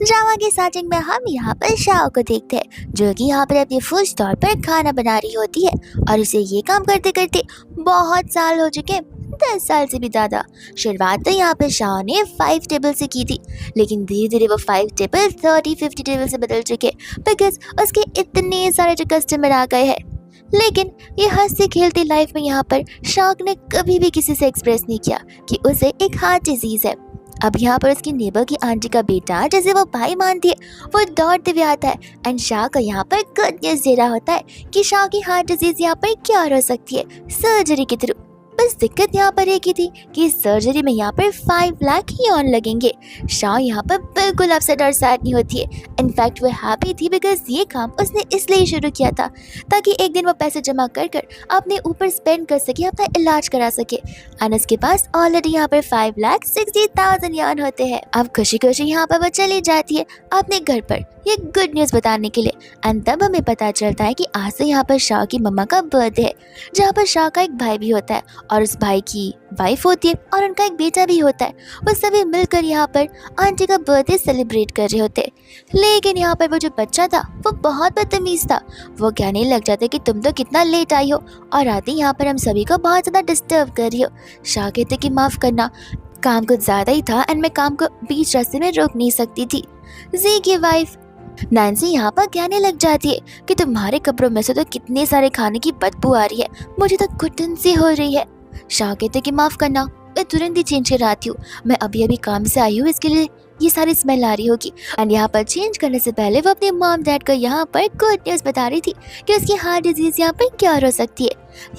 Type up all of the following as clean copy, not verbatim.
Drama की starting में हम यहाँ पर शाओ को देखते हैं जो कि यहाँ पर अपनी फुल स्टॉल पर खाना बना रही होती है और उसे ये काम करते करते बहुत साल हो चुके हैं, 10 साल से भी ज़्यादा। शुरुआत तो यहाँ पर शाओ ने 5 टेबल से की थी, लेकिन धीरे धीरे वो 5 टेबल 30-50 टेबल से बदल चुके बिकॉज उसके इतने सारे जो कस्टमर आ गए हैं। लेकिन ये हंसती खेलती लाइफ में यहाँ पर शार्क ने कभी भी किसी से एक्सप्रेस नहीं किया कि उसे एक हार्ट डिजीज़ है। अब यहाँ पर उसकी नेबर की आंटी का बेटा, जैसे वो भाई मानती है, वो दौड़ते हुए आता है एंड शार्क को यहाँ पर गुड न्यूज़ दे रहा होता है कि शार्क की हार्ट डिजीज़ यहाँ पर क्योर हो सकती है सर्जरी के थ्रू। बस दिक्कत यहाँ पर एक ही थी कि सर्जरी में यहाँ पर 5 लाख ही ऑन लगेंगे। शाह यहाँ पर बिल्कुल अपसेट और सैड नहीं होती है। इनफैक्ट वो हैप्पी थी बिकॉज ये काम उसने इसलिए शुरू किया था ताकि एक दिन वो पैसे जमा कर कर अपने ऊपर स्पेंड कर सके, अपना इलाज करा सके। एंड उसके पास ऑलरेडी यहाँ पर 5,60,000 यान होते हैं। अब खुशी खुशी यहाँ पर वो चली जाती है अपने घर पर ये गुड न्यूज़ बताने के लिए। एंड तब हमें पता चलता है कि आज से यहाँ पर शाह की मम्मा का बर्थडे है, जहाँ पर शाह का एक भाई भी होता है और उस भाई की वाइफ होती है और उनका एक बेटा भी होता है। वो सभी मिलकर यहाँ पर आंटी का बर्थडे सेलिब्रेट कर रहे होते हैं। लेकिन यहाँ पर वो जो बच्चा था वो बहुत बदतमीज था। वो कहने लग जाते कि तुम तो कितना लेट आई हो और आते यहाँ पर हम सभी को बहुत ज़्यादा डिस्टर्ब कर रही हो। शाह कहते कि माफ़ करना, काम कुछ ज़्यादा ही था एंड मैं काम को बीच रास्ते में रोक नहीं सकती थी। जी की वाइफ नैन्सी यहाँ पर कहने लग जाती है कि तुम्हारे कपड़ों में से तो कितने सारे खाने की बदबू आ रही है, मुझे तो घुटन सी हो रही है। शाह कहते कि माफ़ करना, मैं तुरंत ही चेंज कर आती हूँ, मैं अभी अभी काम से आई हूँ, इसके लिए ये सारी स्मेल आ रही होगी। एंड यहाँ पर चेंज करने से पहले वो अपने मॉम डैड को यहाँ पर गुड न्यूज़ बता रही थी कि उसकी हार्ट डिजीज़ यहाँ पर क्या हो सकती है।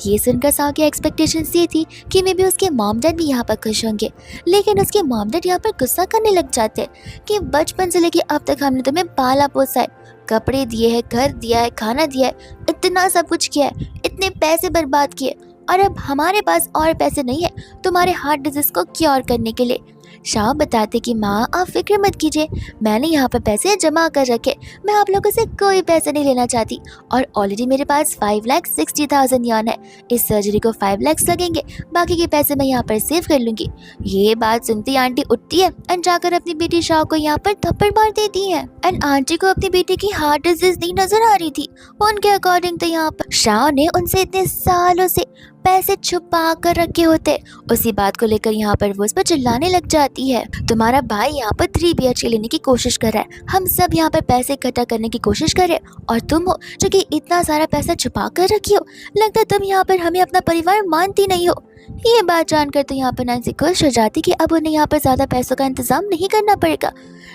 ये सुनकर शाह की एक्सपेक्टेशंस ये थी कि मे बी उसके मॉम डैड भी यहाँ पर खुश होंगे, लेकिन उसके मॉम डैड यहाँ पर गुस्सा करने लग जाते हैं कि बचपन से लेके अब तक हमने तुम्हें पाला पोसा है, कपड़े दिए हैं, घर दिया है, खाना दिया है, इतना सब कुछ किया है, इतने पैसे बर्बाद किए और अब हमारे पास और पैसे नहीं है तुम्हारे हार्ट डिजीज़ को क्योर करने के लिए। शाह बताते कि माँ आप फिक्र मत कीजिए, मैंने यहाँ पर पैसे जमा कर रखे, मैं आप लोगों से कोई पैसे नहीं लेना चाहती और ऑलरेडी मेरे पास 5,60,000 यान है। इस सर्जरी को 5 लाख लगेंगे, बाकी के पैसे मैं यहाँ पर सेव कर लूँगी। ये बात सुनती आंटी उठती है एंड जाकर अपनी बेटी शाह को यहाँ पर थप्पड़ मार देती है। एंड आंटी को अपनी बेटी की हार्ट डिजीज नहीं नजर आ रही थी। उनके अकॉर्डिंग तो यहाँ पर शाह ने उनसे इतने सालों से पैसे छुपा कर रखे होते, उसी बात को लेकर यहाँ पर वो उस पर चिल्लाने लग जाती है। तुम्हारा भाई यहाँ पर 3 BHK लेने की कोशिश कर रहा है, हम सब यहाँ पर पैसे इकट्ठा करने की कोशिश कर रहे हैं और तुम हो जो कि इतना सारा पैसा छुपा कर रखी हो, लगता है तुम यहाँ पर हमें अपना परिवार मानती नहीं हो। ये बात जानकर तो यहाँ पर नैन्सी खुश हो जाती कि अब उन्हें यहाँ पर ज़्यादा पैसों का इंतजाम नहीं करना पड़ेगा।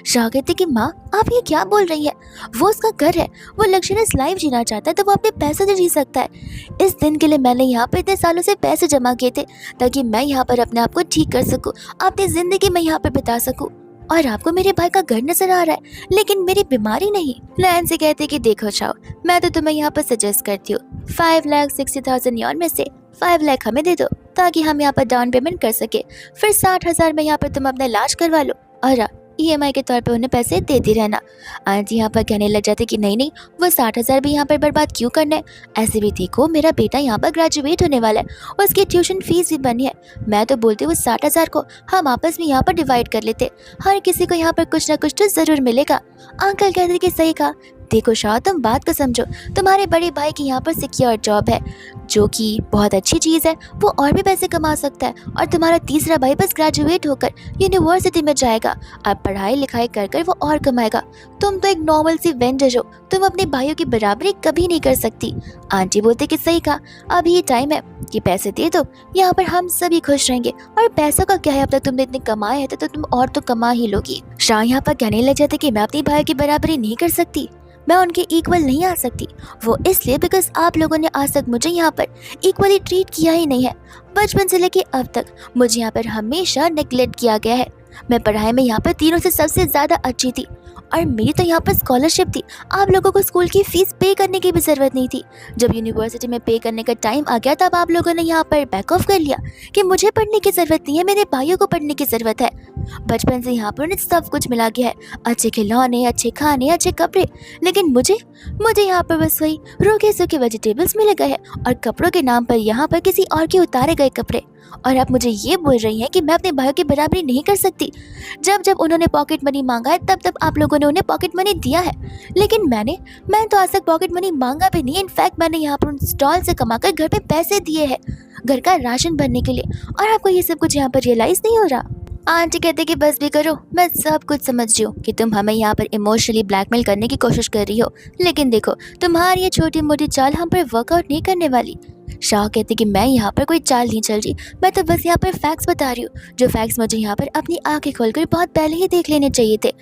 शाह कहती कि माँ आप ये क्या बोल रही है, वो उसका घर है, वो लग्जरियस लाइफ जीना चाहता है तो वो अपने पैसे से जी सकता है। इस दिन के लिए मैंने यहाँ पर इतने सालों से पैसे जमा किए थे ताकि मैं यहाँ पर अपने आप को ठीक कर सकूँ, अपनी ज़िंदगी में यहाँ पर बिता सकूँ, और आपको मेरे भाई का घर नजर आ रहा है लेकिन मेरी बीमारी नहीं। नैन्सी कहती कि देखो शाह, मैं तो तुम्हें यहाँ पर सजेस्ट करती हूँ 5,60,000 यान में से 5 लाख हमें दे दो ताकि हम यहाँ पर डाउन पेमेंट कर सके, फिर 60,000 में यहाँ पर तुम अपना इलाज करवा लो और EMI के तौर पे उन्हें पैसे देती रहना। आंटी यहाँ पर कहने लग जाते कि नहीं नहीं, वो 60,000 भी यहाँ पर बर्बाद क्यों करना है, ऐसे भी देखो मेरा बेटा यहाँ पर ग्रेजुएट होने वाला है, उसकी ट्यूशन फीस भी बनी है। मैं तो बोलती हूँ 60,000 को हम आपस में यहाँ पर डिवाइड कर लेते, हर किसी को यहाँ पर कुछ ना कुछ तो ज़रूर मिलेगा। अंकल कहते कि सही कहा, देखो शाह तुम बात को समझो, तुम्हारे बड़े भाई की यहाँ पर सिक्योर जॉब है जो कि बहुत अच्छी चीज़ है, वो और भी पैसे कमा सकता है, और तुम्हारा तीसरा भाई बस ग्रेजुएट होकर यूनिवर्सिटी में जाएगा, अब पढ़ाई लिखाई कर कर वो और कमाएगा। तुम तो एक नॉर्मल सी वेंडर हो, तुम अपने भाइयों की बराबरी कभी नहीं कर सकती। आंटी बोलते कि सही कहा, अभी ये टाइम है कि पैसे दे दो, यहाँ पर हम सभी खुश रहेंगे, और पैसों का क्या है, अब तक तुमने इतने कमाए हैं तो तुम और तो कमा ही लोगी। शाह यहाँ पर कहने लग जाते कि मैं अपनी भाई की बराबरी नहीं कर सकती, मैं उनके इक्वल नहीं आ सकती, वो इसलिए बिकॉज आप लोगों ने आज तक मुझे यहाँ पर इक्वली ट्रीट किया ही नहीं है। बचपन से लेके अब तक मुझे यहाँ पर हमेशा नेग्लेक्ट किया गया है। मैं पढ़ाई में यहाँ पर तीनों से सबसे ज़्यादा अच्छी थी और मेरी तो यहाँ पर स्कॉलरशिप थी, आप लोगों को स्कूल की फ़ीस पे करने की भी ज़रूरत नहीं थी। जब यूनिवर्सिटी में पे करने का टाइम आ गया तब आप लोगों ने यहाँ पर बैक ऑफ कर लिया कि मुझे पढ़ने की ज़रूरत नहीं है, मेरे भाइयों को पढ़ने की ज़रूरत है। बचपन से यहाँ पर उन्हें सब कुछ मिला गया है, अच्छे खिलौने, अच्छे खाने, अच्छे कपड़े, लेकिन मुझे यहाँ पर बस वही रूखे सूखे वेजिटेबल्स मिले गए हैं और कपड़ों के नाम पर यहाँ पर किसी और के उतारे गए कपड़े। और आप मुझे ये बोल रही हैं कि मैं अपने भाइयों की बराबरी नहीं कर सकती। जब जब उन्होंने पॉकेट मनी मांगा है तब तब आप लोगों ने उन्हें पॉकेट मनी दिया है, लेकिन मैंने तो आज तक पॉकेट मनी मांगा भी नहीं। इनफैक्ट मैंने यहाँ पर उन स्टॉल से कमाकर घर पे पैसे दिए हैं, घर का राशन भरने के लिए, और आपको ये सब कुछ यहाँ पर रियलाइज नहीं हो रहा। आंटी कहते कि बस भी करो, मैं सब कुछ समझ रही हूँ कि तुम हमें यहाँ पर इमोशनली ब्लैकमेल करने की कोशिश कर रही हो, लेकिन देखो तुम्हारी ये छोटी मोटी चाल हम पर वर्कआउट नहीं करने वाली। शाह कहते कि मैं यहाँ पर कोई चाल नहीं चल रही, मैं तो बस यहाँ पर फैक्ट्स बता रही हूँ, जो फैक्ट्स मुझे यहाँ पर अपनी आंखें खोलकर बहुत पहले ही देख लेने चाहिए थे।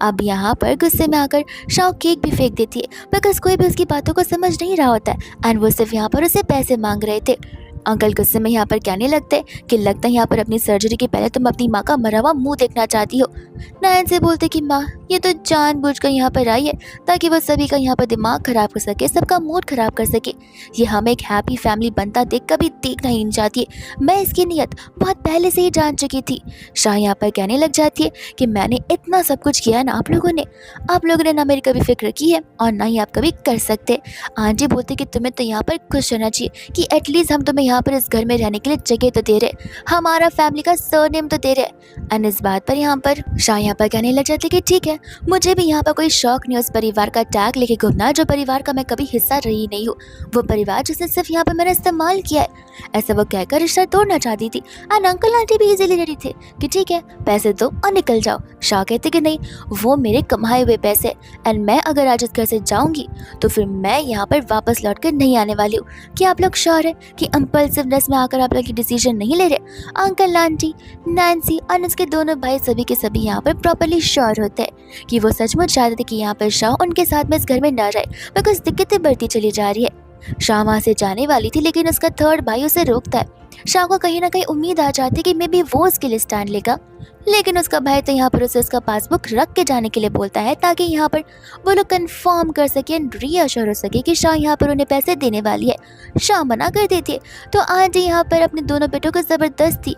अब यहाँ पर गुस्से में आकर शाह केक भी फेंक देती है, बिकॉज कोई भी उसकी बातों को समझ नहीं रहा होता है एंड वो सिर्फ यहाँ पर उसे पैसे मांग रहे थे। अंकल गुस्से में यहाँ पर कहने लगते कि लगता है यहाँ पर अपनी सर्जरी के पहले तुम अपनी माँ का मरा हुआ मुंह देखना चाहती हो। नयन से बोलते कि माँ ये तो जानबूझकर यहाँ पर आई है ताकि वो सभी का यहाँ पर दिमाग खराब कर सके, सबका मूड खराब कर सके। ये हमें एक हैप्पी फैमिली बनता देख कभी देखना ही नहीं चाहती है। मैं इसकी नीयत बहुत पहले से ही जान चुकी थी। शाह यहाँ पर कहने लग जाती है कि मैंने इतना सब कुछ किया ना आप लोगों ने ना मेरी कभी फिक्र की है और ना ही आप कभी कर सकते। आंटी बोलते कि तुम्हें तो यहाँ पर खुश रहना चाहिए कि एटलीस्ट हम तुम्हें यहाँ पर इस घर में रहने के लिए जगह तो दे रहे, हमारा फैमिली का सरनेम तो दे रहे। एंड इस बात पर यहाँ पर शाह यहाँ पर कहने लग जाते कि ठीक है, मुझे भी यहाँ पर कोई शौक नहीं उस परिवार का टैग लेके घूमना जो परिवार का मैं कभी हिस्सा रही नहीं हूँ, वो परिवार जिसने सिर्फ यहाँ पर मैंने इस्तेमाल किया है। ऐसा वो कहकर रिश्ता तोड़ना चाहती थी। एंड अंकल आंटी भी इजीली रेडी थे कि ठीक है पैसे दो और निकल जाओ। शाह कहते कि नहीं, वो मेरे कमाए हुए पैसे एंड मैं अगर आज इस घर से जाऊंगी तो फिर मैं यहाँ पर वापस लौट कर नहीं आने वाली हूँ। कि आप लोग श्योर है कि इम्पल्सिवनेस में आकर आप लोग की डिसीजन नहीं ले रहे? अंकल आंटी, नैन्सी और उसके दोनों भाई सभी के सभी यहाँ पर प्रॉपरली श्योर होते हैं कि वो सचमुच चाहते थे कि यहाँ पर शाह उनके साथ में इस घर में न रहे, बिकॉज दिक्कतें बढ़ती चली जा रही है। शाह वहाँ से जाने वाली थी लेकिन उसका थर्ड भाई उसे रोकता है। शाह को कहीं ना कहीं उम्मीद आ जाती कि मे बी वो उसके लिए स्टैंड लेगा, लेकिन उसका भाई तो यहाँ पर उसे उसका पासबुक रख के जाने के लिए बोलता है ताकि यहाँ पर वो लोग कंफर्म कर सके एंड रीअश्योर हो सके कि शाह यहाँ पर उन्हें पैसे देने वाली है। शाह मना कर देती है तो आंटी यहाँ पर अपने दोनों बेटों को ज़बरदस्ती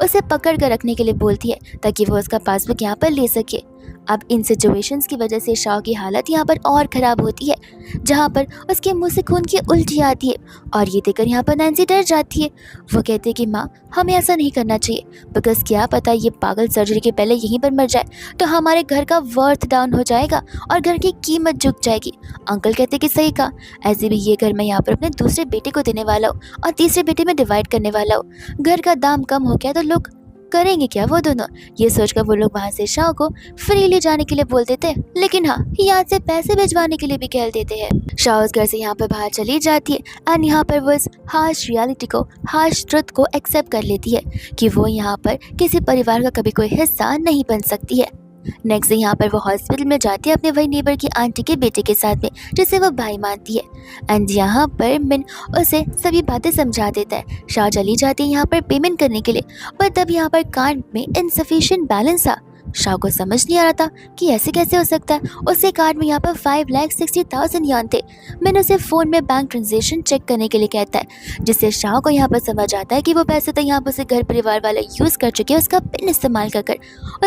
उसे पकड़ कर रखने के लिए बोलती है ताकि वो उसका पासबुक यहाँ पर ले सके। अब इन सिचुएशंस की वजह से शाह की हालत यहाँ पर और ख़राब होती है, जहाँ पर उसके मुंह से खून की उल्टी आती है और ये देखकर यहाँ पर नैन्सी डर जाती है। वो कहते हैं कि माँ हमें ऐसा नहीं करना चाहिए, बिकॉज क्या पता ये पागल सर्जरी के पहले यहीं पर मर जाए तो हमारे घर का वर्थ डाउन हो जाएगा और घर की कीमत झुक जाएगी। अंकल कहते कि सही कहा, ऐसे भी ये घर मैं यहाँ पर अपने दूसरे बेटे को देने वाला हूँ और तीसरे बेटे में डिवाइड करने वाला हूँ। घर का दाम कम हो गया तो लोग करेंगे क्या वो दोनों? ये सोचकर वो लोग वहाँ से शाह को फ्रीली जाने के लिए बोल देते हैं, लेकिन हाँ यहाँ से पैसे भिजवाने के लिए भी कह देते हैं। शाह उस घर से यहाँ पर बाहर चली जाती है एंड यहाँ पर वो इस हार्श रियलिटी को, हार्श ट्रुथ को एक्सेप्ट कर लेती है कि वो यहाँ पर किसी परिवार का कभी कोई हिस्सा नहीं बन सकती है। नेक्स्ट डे यहाँ पर वो हॉस्पिटल में जाती है अपने वही नेबर की आंटी के बेटे के साथ में जिसे वो भाई मानती है एंड यहाँ पर मिन उसे सभी बातें समझा देता है। शाह चली जाती है यहाँ पर पेमेंट करने के लिए, पर तब यहाँ पर कार्ड में इनसफिशिएंट बैलेंस था। शाह को समझ नहीं आ रहा था कि ऐसे कैसे हो सकता है। उसके कार्ड में यहाँ पर 5,60,000 यान थे। मैंने उसे फ़ोन में बैंक ट्रांजेक्शन चेक करने के लिए कहता है, जिससे शाह को यहाँ पर समझ आता है कि वो पैसे तो यहाँ पर उसे घर परिवार वाले यूज़ कर चुके हैं उसका पिन इस्तेमाल कर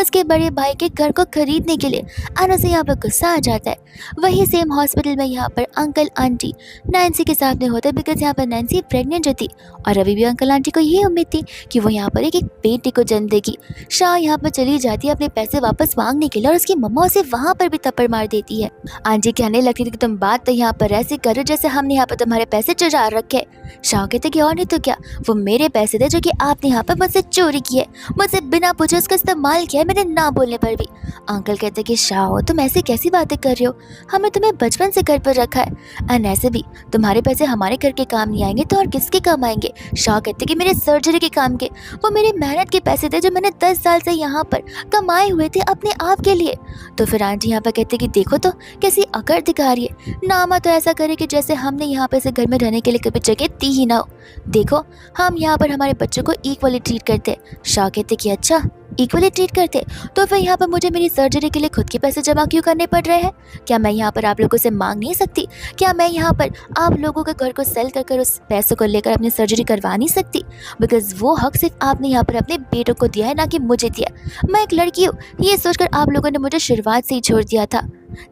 उसके बड़े भाई के घर को खरीदने के लिए। और उसे यहाँ पर गुस्सा आ जाता है। वही सेम हॉस्पिटल में यहाँ पर अंकल आंटी नैन्सी के साथ में होता है, बिकॉज यहाँ पर नैन्सी प्रेग्नेंट थी और अभी भी अंकल आंटी को ये उम्मीद थी कि वो यहाँ पर एक बेटी को जन्म देगी। शाह यहाँ पर चली जाती है अपने पैसे वापस मांगने के लिए और उसकी मम्मा उसे वहाँ पर भी थप्पड़ मार देती है। आंटी कहने लगती थी कि तुम बात तो यहाँ पर ऐसे करो जैसे हमने यहाँ पर तुम्हारे पैसे चुरा रखे। शाह कहते कि और नहीं तो क्या, वो मेरे पैसे थे जो कि आपने यहाँ पर मुझसे चोरी किए, मुझसे बिना पूछे उसका इस्तेमाल किया मेरे ना बोलने पर भी। अंकल कहते कि शाह तुम ऐसी कैसी बातें कर रहे हो, हमें तुम्हें बचपन से घर पर रखा है एंड ऐसे भी तुम्हारे पैसे हमारे घर के काम नहीं आएंगे तो और किसके काम आएंगे। शाह कहते कि मेरे सर्जरी के काम के, वो मेरे मेहनत के पैसे थे जो मैंने 10 साल से यहाँ पर कमाए हुए थे अपने आप के लिए। तो फिर आंटी यहाँ पर कहते कि देखो तो कैसी अकड़ दिखा रही है, नामा तो ऐसा करे कि जैसे हमने यहाँ पर से घर में रहने के लिए कभी जगह दी ही ना हो। देखो हम यहाँ पर हमारे बच्चों को इक्वली ट्रीट करते हैं। शाह कहते कि अच्छा इक्वली ट्रीट करते तो फिर यहाँ पर मुझे मेरी सर्जरी के लिए खुद के पैसे जमा क्यों करने पड़ रहे हैं? क्या मैं यहाँ पर आप लोगों से मांग नहीं सकती? क्या मैं यहाँ पर आप लोगों के घर को सेल कर उस पैसों को लेकर अपनी सर्जरी करवा नहीं सकती? बिकॉज वो हक सिर्फ आपने यहाँ पर अपने बेटों को दिया है, ना कि मुझे दिया। मैं एक लड़की हूँ ये सोचकर आप लोगों ने मुझे शुरुआत से ही छोड़ दिया था।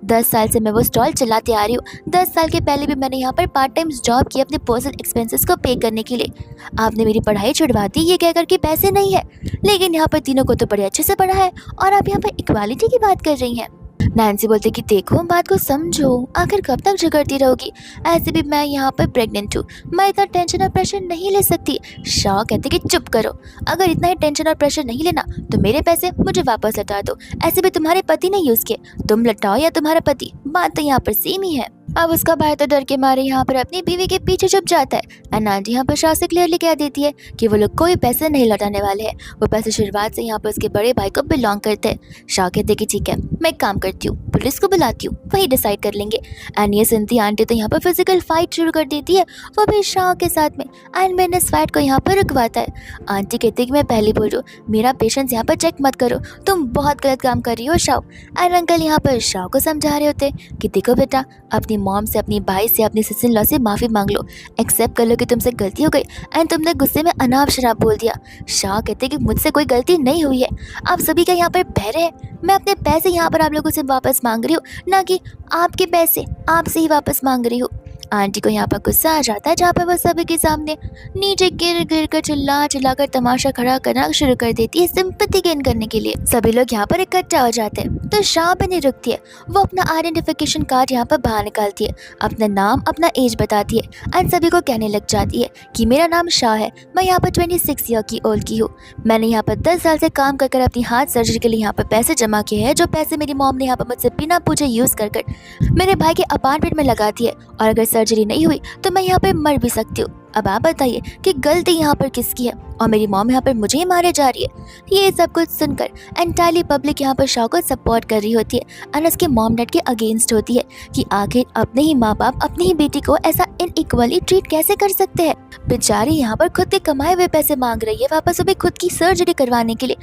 10 साल से मैं वो स्टॉल चलाते आ रही हूँ। 10 साल के पहले भी मैंने यहाँ पर पार्ट टाइम जॉब की अपने पर्सनल एक्सपेंसेस को पे करने के लिए। आपने मेरी पढ़ाई छुड़वा दी ये कहकर कि पैसे नहीं है, लेकिन यहाँ पर तीनों को तो बड़े अच्छे से पढ़ा है और आप यहाँ पर इक्वालिटी की बात कर रही हैं। नैन्सी बोलती कि देखो बात को समझो, आखिर कब तक झगड़ती रहोगी। ऐसे भी मैं यहाँ पर प्रेग्नेंट हूँ, मैं इतना टेंशन और प्रेशर नहीं ले सकती। शाह कहते कि चुप करो, अगर इतना ही टेंशन और प्रेशर नहीं लेना तो मेरे पैसे मुझे वापस लौटा दो। ऐसे भी तुम्हारे पति ने यूज किए, तुम लौटाओ या तुम्हारा पति, बात तो यहाँ पर सेम ही है। अब उसका भाई तो डर के मारे यहाँ पर अपनी बीवी के पीछे छुप जाता है। एंड आंटी यहाँ पर शाह से क्लियरली कह देती है कि वो लोग कोई पैसे नहीं लौटाने वाले हैं, वो पैसे शुरुआत से यहाँ पर उसके बड़े भाई को बिलोंग करते हैं। शाह कहते हैं कि ठीक है, मैं एक काम करती हूँ, पुलिस को बुलाती हूँ, वही डिसाइड कर लेंगे। एंड ये सुनती आंटी तो यहाँ पर फिजिकल फाइट शुरू कर देती है, वो भी शाह के साथ में। एंड मैंने इस फाइट को यहाँ पर रुकवाता है। आंटी कहती है कि मैं पहले बोल रही हूँ, मेरा पेशेंस यहाँ पर चेक मत करो, तुम बहुत गलत काम कर रही हो शाह। एंड अंकल यहाँ पर शाह को समझा रहे होते कि देखो बेटा, अपनी मॉम से, अपनी भाई से, अपनी सिस्टर इन लॉ से माफ़ी मांग लो, एक्सेप्ट कर लो कि तुमसे गलती हो गई एंड तुमने गुस्से में अनाप शराब बोल दिया। शाह कहते कि मुझसे कोई गलती नहीं हुई है, आप सभी का यहाँ पर बहरे हैं। मैं अपने पैसे यहाँ पर आप लोगों से वापस मांग रही हूँ, ना कि आपके पैसे आपसे ही वापस मांग रही हूँ। आंटी को यहाँ पर गुस्सा आ जाता है, जहाँ पर वो सभी के सामने नीचे गिर गिर कर चिल्लाकर तमाशा खड़ा करना शुरू कर देती है सिंपैथी गेन करने के लिए। सभी लोग यहाँ पर इकट्ठा हो जाते हैं तो शाह भी नहीं रुकती है, वो अपना आइडेंटिफिकेशन कार्ड यहाँ पर बाहर निकालती है, अपना नाम अपना एज बताती है एंड सभी को कहने लग जाती है कि मेरा नाम शाह है, मैं यहाँ पर 26 ईयर की ओल्ड की हूँ। मैंने यहाँ पर 10 साल से काम कर अपनी हार्ट सर्जरी के लिए यहाँ पर पैसे जमा किए हैं, जो पैसे मेरी मॉम ने यहाँ पर मुझसे बिना पूछे यूज़ कर मेरे भाई के अपार्टमेंट में लगाती है, और अगर सर्जरी नहीं हुई तो मैं यहाँ पर मर भी सकती हूँ। अब आप बताइए कि गलती यहाँ पर किसकी है, और मेरी मॉम यहाँ पर मुझे ही मारे जा रही है। ये सब कुछ सुनकर एंटायरली पब्लिक यहाँ पर शाह को सपोर्ट कर रही होती है और उसके मॉम डैड के अगेंस्ट होती है कि आखिर अपने ही माँ बाप अपनी ही बेटी को ऐसा इनइक्वली ट्रीट कैसे कर सकते हैं। बेचारी यहाँ पर खुद के कमाए हुए पैसे मांग रही है वापस, वो भी खुद की सर्जरी करवाने के लिए,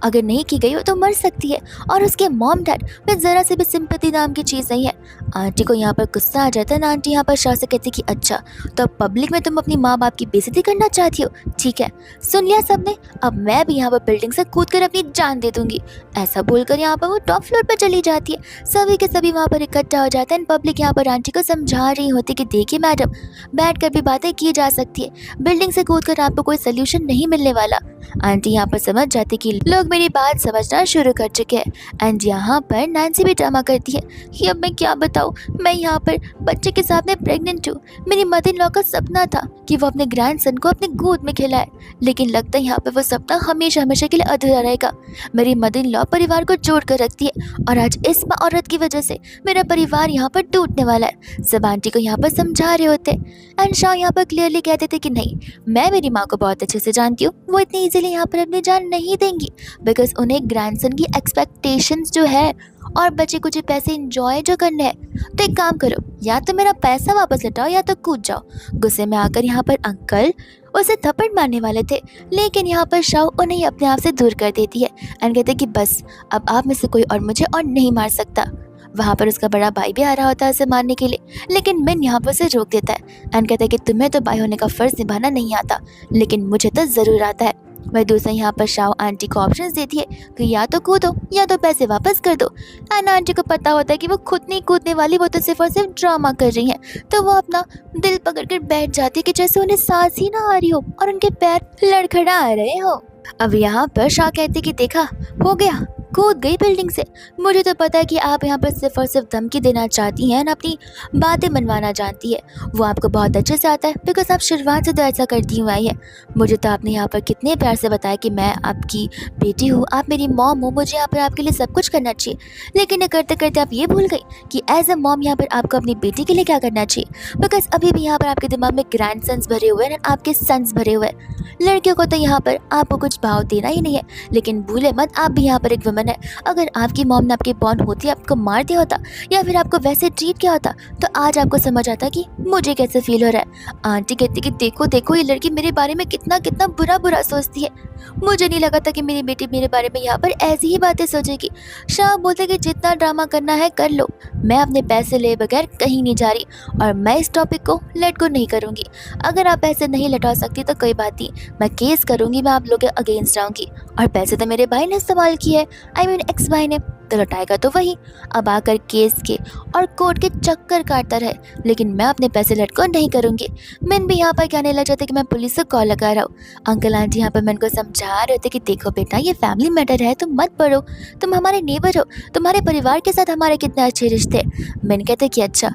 अगर नहीं की गई हो तो मर सकती है। और उसके मॉम डैड में ज़रा से भी सिंपैथी नाम की चीज़ नहीं है। आंटी को यहाँ पर गुस्सा आ जाता है ना। आंटी यहाँ पर शाह से कहती कि अच्छा, तो अब पब्लिक में तुम अपनी माँ बाप की बेइज्जती करना चाहती हो, ठीक है, सुन लिया सबने, अब मैं भी यहाँ पर बिल्डिंग से कूदकर अपनी जान दे दूंगी। ऐसा बोलकर यहाँ पर वो टॉप फ्लोर पर चली जाती है। सभी के सभी वहाँ पर इकट्ठा हो जाते हैं। पब्लिक यहाँ पर आंटी को समझा रही होती कि देखिए मैडम, बैठकर भी बातें की जा सकती है, बिल्डिंग से कूदकर आपको कोई सोल्यूशन नहीं मिलने वाला। आंटी यहाँ पर समझ जाती कि लोग मेरी बात समझना शुरू कर चुके हैं। एंड यहाँ पर नैन्सी भी ड्रामा करती है कि अब मैं क्या बताऊँ, मैं यहाँ पर बच्चे के साथ में प्रेग्नेंट हूँ। मेरी मदर इन लॉ का सपना था कि वो अपने ग्रैंडसन को अपने गोद में खिलाए, लेकिन लगता है यहाँ पर वो सपना हमेशा हमेशा के लिए अधूरा रहेगा। मेरी मदर इन लॉ परिवार को जोड़ कर रखती है और आज इस औरत की वजह से मेरा परिवार यहाँ पर टूटने वाला है। सब आंटी को यहाँ पर समझा रहे होते एंड शाह यहाँ पर क्लियरली कहते थे कि नहीं, मैं मेरी माँ को बहुत अच्छे से जानती हूँ, वो इतनी इजीली यहाँ पर अपनी जान नहीं देंगी, बिकॉज उन्हें ग्रैंडसन की एक्सपेक्टेशंस जो है और बचे कुछ पैसे इंजॉय जो करने हैं। तो एक काम करो, या तो मेरा पैसा वापस लौटाओ या तो कूद जाओ। गुस्से में आकर यहाँ पर अंकल उसे थप्पड़ मारने वाले थे, लेकिन यहाँ पर शाह उन्हें अपने आप से दूर कर देती है एंड कहते कि बस अब आप में से कोई और मुझे और नहीं मार सकता। वहाँ पर उसका बड़ा भाई भी आ रहा होता है उसे मारने के लिए, लेकिन मिन यहाँ पर उसे रोक देता है एंड कहता है कि तुम्हें तो भाई होने का फ़र्ज़ निभाना नहीं आता, लेकिन मुझे तो ज़रूर आता है। वह दूसरा यहाँ पर शाह आंटी को ऑप्शंस देती है कि या तो कूदो या तो पैसे वापस कर दो। एंड आंटी को पता होता है कि वो खुद नहीं कूदने वाली, वो तो सिर्फ और सिर्फ ड्रामा कर रही हैं, तो वो अपना दिल पकड़ कर बैठ जाती है कि जैसे उन्हें सांस ही ना आ रही हो और उनके पैर लड़खड़ा आ रहे हो। अब यहाँ पर शाह कहते कि देखा, हो गया, कूद गई बिल्डिंग से। मुझे तो पता है कि आप यहाँ पर सिर्फ और सिर्फ धमकी देना चाहती हैं ना, अपनी बातें मनवाना जानती है, वो आपको बहुत अच्छे से आता है, बिकॉज आप शुरुआत से तो ऐसा करती हुई आई है। मुझे तो आपने यहाँ पर कितने प्यार से बताया कि मैं आपकी बेटी हूँ, आप मेरी मॉम हो, मुझे यहाँ पर आपके लिए सब कुछ करना चाहिए, लेकिन ये करते करते आप ये भूल गई कि एज अ मॉम यहाँ पर आपको अपनी बेटी के लिए क्या करना चाहिए, बिकॉज अभी भी यहाँ पर आपके दिमाग में ग्रैंड सन्स भरे हुए हैं, आपके सन्स भरे हुए हैं। लड़कियों को तो यहाँ पर आपको कुछ भाव देना ही नहीं है, लेकिन भूले मत आप भी यहाँ पर एक वुमन है। अगर आपकी मॉम ने आपकी बॉन्ड होती आपको मार दिया होता या फिर आपको वैसे ट्रीट किया होता तो आज आपको समझ आता कि मुझे कैसे फील हो रहा है। आंटी कहती कि देखो देखो, ये लड़की मेरे बारे में कितना कितना बुरा बुरा सोचती है, मुझे नहीं लगा था कि मेरी बेटी मेरे बारे में यहाँ पर ऐसी ही बातें सोचेगी। शाह बोलते कि जितना ड्रामा करना है कर लो, मैं अपने पैसे ले बगैर कहीं नहीं जा रही और मैं इस टॉपिक को लेट गो नहीं करूँगी। अगर आप पैसे नहीं लौटा सकती तो कोई बात नहीं, मैं केस करूँगी, मैं आप लोगों के अगेंस्ट जाऊँगी, और पैसे तो मेरे भाई ने इस्तेमाल किए हैं, आई मीन एक्स भाई ने। तो लौटाएगा तो वही। अब आकर केस के और कोर्ट के चक्कर काटता रहे, लेकिन मैं अपने पैसे लटको नहीं करूँगी। मैन भी यहाँ पर कहने लग जाते कि मैं पुलिस को कॉल लगा रहा हूँ। अंकल आंटी यहाँ पर मैन को समझा रहे थे कि देखो बेटा, ये फैमिली मैटर है, तुम मत पढ़ो, तुम हमारे नेबर हो, तुम्हारे परिवार के साथ हमारे कितने अच्छे रिश्ते। मैन कहते कि अच्छा,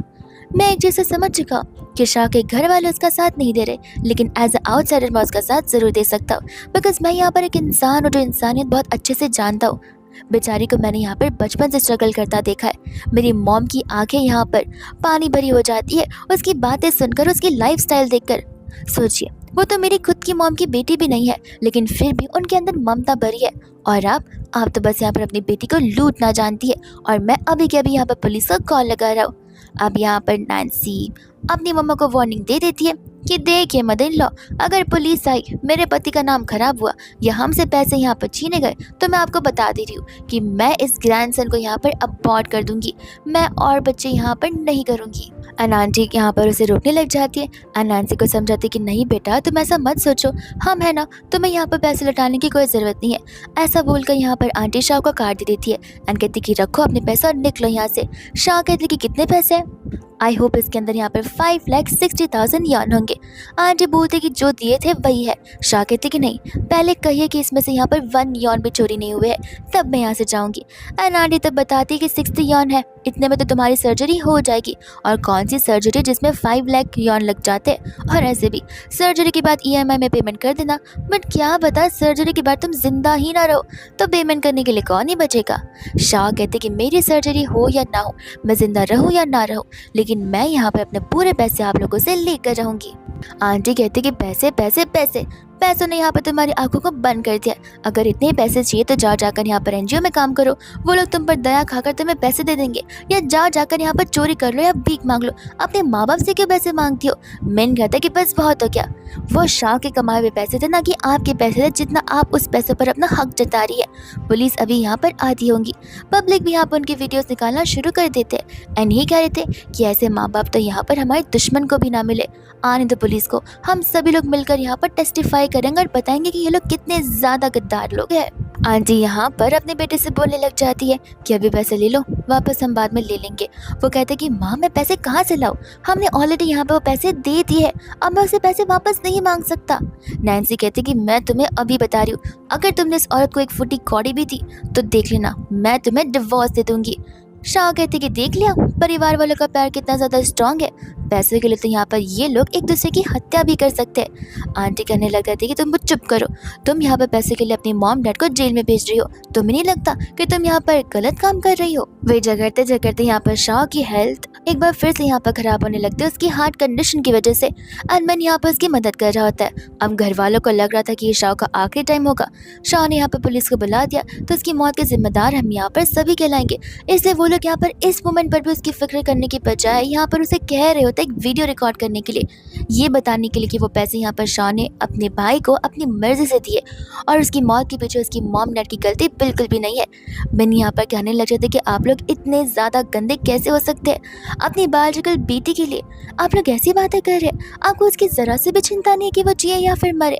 मैं एक चीज़ से समझ चुका हूँ कि शाह के घर वाले उसका साथ नहीं दे रहे, लेकिन एज अ आउटसाइडर मैं उसका साथ ज़रूर दे सकता हूँ, बिकॉज मैं यहाँ पर एक इंसान हूँ जो इंसानियत बहुत अच्छे से जानता हूँ। बेचारी को मैंने यहाँ पर बचपन से स्ट्रगल करता देखा है। मेरी मॉम की आंखें यहाँ पर पानी भरी हो जाती है उसकी बातें सुनकर, उसकी लाइफस्टाइल देखकर। सोचिए, वो तो मेरी खुद की मॉम की बेटी भी नहीं है, लेकिन फिर भी उनके अंदर ममता भरी है। और आप तो बस यहाँ पर अपनी बेटी को लूटना जानती है, और मैं अभी के अभी यहाँ पर पुलिस को कॉल लगा रहा हूँ। अब यहाँ पर नैन्सी अपनी मम्मा को वार्निंग दे देती है कि देखिए मदर इन लॉ, अगर पुलिस आई, मेरे पति का नाम खराब हुआ या हमसे पैसे यहाँ पर छीने गए, तो मैं आपको बता दे रही हूँ कि मैं इस ग्रैंडसन को यहाँ पर अबॉर्ट कर दूंगी, मैं और बच्चे यहाँ पर नहीं करूँगी। अनांटी यहाँ पर उसे रोकने लग जाती है। अनांसी को समझाती कि नहीं बेटा, तुम ऐसा मत सोचो, हम है ना, तुम्हें यहाँ पर पैसे लौटाने की कोई ज़रूरत नहीं है। ऐसा बोलकर यहाँ पर आंटी शाह को काट दे देती है एंड कहती कि रखो अपने पैसे और निकलो यहाँ से। शाह कहती कि कितने पैसे हैं? आई होप इसके अंदर यहाँ पर 5,60,000 यान होंगे। आंटी बोलते कि जो दिए थे वही है। शाह कहते कि नहीं, पहले कहिए कि इसमें से यहाँ पर 1 यान भी चोरी नहीं हुए हैं, तब मैं यहाँ से जाऊँगी। एंड आंटी तब बताती कि 60 यान है, इतने में तो तुम्हारी सर्जरी हो जाएगी। और कौन सी सर्जरी जिसमें 5 लाख यान लग जाते हैं, और ऐसे भी सर्जरी के बाद EMI में पेमेंट कर देना। बट क्या बता, सर्जरी के बाद तुम जिंदा ही ना रहो तो पेमेंट करने के लिए कौन ही बचेगा। शाह कहते कि मेरी सर्जरी हो या ना हो, मैं जिंदा रहूँ या ना रहूँ, लेकिन मैं यहाँ पे अपने पूरे पैसे आप लोगों से लेकर जाऊंगी। आंटी कहती कि पैसे पैसे पैसे, पैसों ने यहाँ पर तुम्हारी आंखों को बंद कर दिया। अगर इतने पैसे चाहिए तो जा जाकर यहाँ पर NGO में काम करो, वो लोग तुम पर दया खाकर तुम्हें पैसे दे देंगे। या जा जाकर यहाँ पर चोरी कर लो या भीख मांग लो, अपने माँ बाप से क्यों पैसे मांगती हो। मैंने कहता कि बस बहुत हो गया, वो शाह के कमाए हुए पैसे थे ना कि आपके पैसे थे, जितना आप उस पैसों पर अपना हक जता रही है। पुलिस अभी यहाँ पर आती होंगी, पब्लिक भी यहाँ पर उनकी वीडियोस निकालना शुरू कर देते एंड ये कह रहे थे कि ऐसे माँ बाप तो यहाँ पर हमारे दुश्मन को भी ना मिले, आने दो पुलिस को, हम सभी लोग मिलकर यहाँ पर टेस्टिफाई करेंगे और बताएंगे कि ये लोग कितने ज़्यादा गद्दार लोग हैं। आंटी यहाँ पर अपने बेटे से बोलने लग जाती है कि अभी पैसे ले लो, वापस हम बाद में ले लेंगे। वो कहते कि माँ मैं पैसे कहाँ से लाऊं, हमने ऑलरेडी यहाँ पर वो पैसे दे दिए हैं, अब मैं उसे पैसे वापस नहीं मांग सकता। नैन्सी कहती कि मैं तुम्हें अभी बता रही हूँ, अगर तुमने इस औरत को एक फुटी कौड़ी भी दी तो देख लेना, मैं तुम्हें डिवोर्स दे दूंगी। शाह कहती कि देख लिया परिवार वालों का प्यार कितना ज़्यादा स्ट्रांग है, पैसे के लिए तो यहाँ पर ये लोग एक दूसरे की हत्या भी कर सकते हैं। आंटी कहने लग जाती कि तुम चुप करो, तुम यहाँ पर पैसे के लिए अपनी मॉम डैड को जेल में भेज रही हो, तुम्हें नहीं लगता कि तुम यहाँ पर गलत काम कर रही हो। वे झगड़ते झगड़ते यहाँ पर शाह की हेल्थ एक बार फिर से यहाँ पर खराब होने लगती है उसकी हार्ट कंडीशन की वजह से। अनमन यहाँ पर उसकी मदद कर रहा होता है। अब घर वालों को लग रहा था कि ये शाह का आखिरी टाइम होगा। शाह ने यहाँ पर पुलिस को बुला दिया तो उसकी मौत के जिम्मेदार हम यहाँ पर सभी कहलाएंगे। इसलिए वो लोग यहाँ पर इस मोमेंट पर भी उसकी फिक्र करने की बजाय यहाँ पर उसे कह रहे होते एक वीडियो रिकॉर्ड करने के लिए, ये बताने के लिए कि वो पैसे यहाँ पर शाह ने अपने भाई को अपनी मर्जी से दिए और उसकी मौत के पीछे उसकी मॉम डैड की गलती बिल्कुल भी नहीं है। मैंने यहाँ पर कहने लग जाते कि आप लोग इतने ज़्यादा गंदे कैसे हो सकते हैं, अपनी बायोलॉजिकल बेटी के लिए आप लोग ऐसी बातें कर रहे हैं, आपको उसकी ज़रा से भी चिंता नहीं है कि वो जिए या फिर मरे।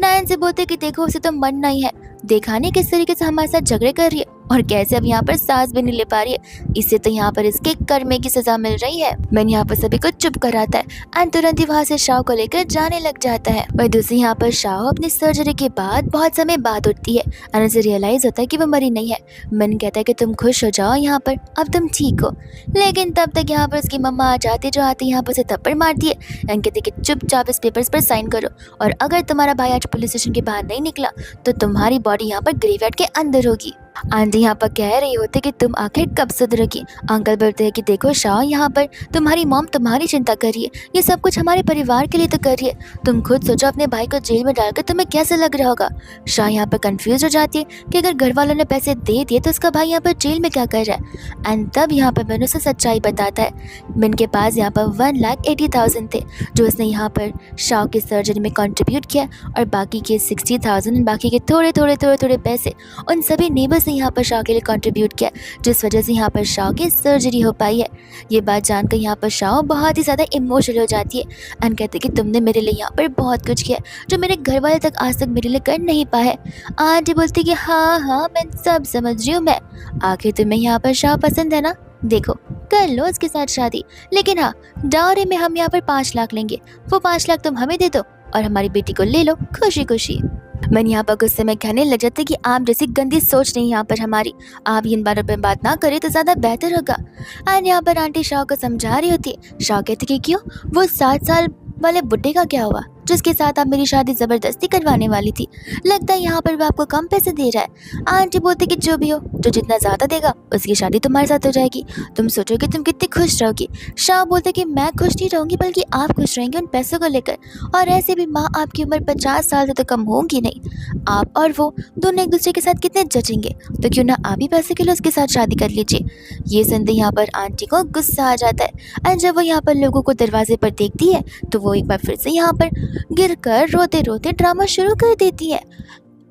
नयन से बोलते कि देखो उसे तो मरना ही है, देखा नहीं किस तरीके से हमारे साथ झगड़े कर रही है और कैसे अब यहाँ पर सांस भी नहीं ले पा रही है, इससे तो यहाँ पर इसके कर्मे की सजा मिल रही है। मैंने यहाँ पर सभी को चुप कराता है एंड तुरंत ही वहाँ से शाह को लेकर जाने लग जाता है। वही दूसरी यहाँ पर शाह अपनी सर्जरी के बाद बहुत समय बाद उठती है और उसे रियलाइज होता है कि वो मरी नहीं है। मैंने कहता है कि तुम खुश हो जाओ, यहाँ पर अब तुम ठीक हो, लेकिन तब तक यहाँ पर उसकी मम्मा आ जाती जो आती यहाँ पर उसे थप्पड़ मारती है एंड कहती कि चुपचाप इस पेपर्स पर साइन करो और अगर तुम्हारा भाई आज पुलिस स्टेशन के बाहर नहीं निकला तो तुम्हारी बॉडी यहाँ पर ग्रेवयार्ड के अंदर होगी। आंटी यहाँ पर कह रही होती कि तुम आखिर कब सुधरोगी। अंकल बोलते हैं कि देखो शाह, यहाँ पर तुम्हारी मॉम तुम्हारी चिंता कर रही है, ये सब कुछ हमारे परिवार के लिए तो कर रही है, तुम खुद सोचो अपने भाई को जेल में डालकर तुम्हें कैसे लग रहा होगा। शाह यहाँ पर कंफ्यूज हो जाती है कि अगर घर वालों ने पैसे दे दिए तो उसका भाई यहाँ पर जेल में क्या कर रहा है। एंड तब यहाँ पर मैंने उसे सच्चाई बताता है। मिन के पास यहाँ पर 1,80,000 थे जो उसने यहाँ पर शाह की सर्जरी में कॉन्ट्रीब्यूट किया और बाकी के 60,000 बाकी के थोड़े थोड़े पैसे उन सभी नेबर्स पैसे यहाँ पर शाह के लिए कंट्रीब्यूट किया, जिस वजह से यहाँ पर शाह की सर्जरी हो पाई है। ये बात जानकर यहाँ पर शाह बहुत ही ज़्यादा इमोशनल हो जाती है एंड कहते कि तुमने मेरे लिए यहाँ पर बहुत कुछ किया जो मेरे घर वाले तक आज तक मेरे लिए कर नहीं पाए। आंटी बोलती कि हाँ हाँ मैं सब समझ रही हूँ मैं, आखिर तुम्हें यहाँ पर शाह पसंद है ना, देखो कर लो उसके साथ शादी, लेकिन हाँ डाउरी में हम यहाँ पर 5 लाख लेंगे, वो 5 लाख तुम हमें दे दो और हमारी बेटी को ले लो खुशी खुशी। मैंने यहाँ पर गुस्से में कहने लग जाते कि आप जैसी गंदी सोच नहीं यहाँ पर हमारी, आप इन बारों पर बात ना करें तो ज़्यादा बेहतर होगा। एंड यहाँ पर आंटी शाह को समझा रही होती है। शाह कहती कि क्यों, वो 7 साल वाले बुड्ढे का क्या हुआ जिसके साथ आप मेरी शादी ज़बरदस्ती करवाने वाली थी, लगता है यहाँ पर वो आपको कम पैसे दे रहा है। आंटी बोलती कि जो भी हो, जो जितना ज़्यादा देगा उसकी शादी तुम्हारे साथ हो जाएगी, तुम सोचोगे तुम कितनी खुश रहोगी। शाह बोलते कि मैं खुश नहीं रहूँगी बल्कि आप खुश रहेंगे उन पैसों को लेकर, और ऐसे भी माँ आपकी उम्र 50 साल से तो कम होगी नहीं, आप और वो दोनों एक दूसरे के साथ कितने जचेंगे, तो क्यों ना आप ही पैसे के लिए उसके साथ शादी कर लीजिए। ये सुनते यहाँ पर आंटी को गुस्सा आ जाता है एंड जब वो यहाँ पर लोगों को दरवाजे पर देखती है तो वो एक बार फिर से यहाँ पर गिरकर रोते रोते ड्रामा शुरू कर देती है।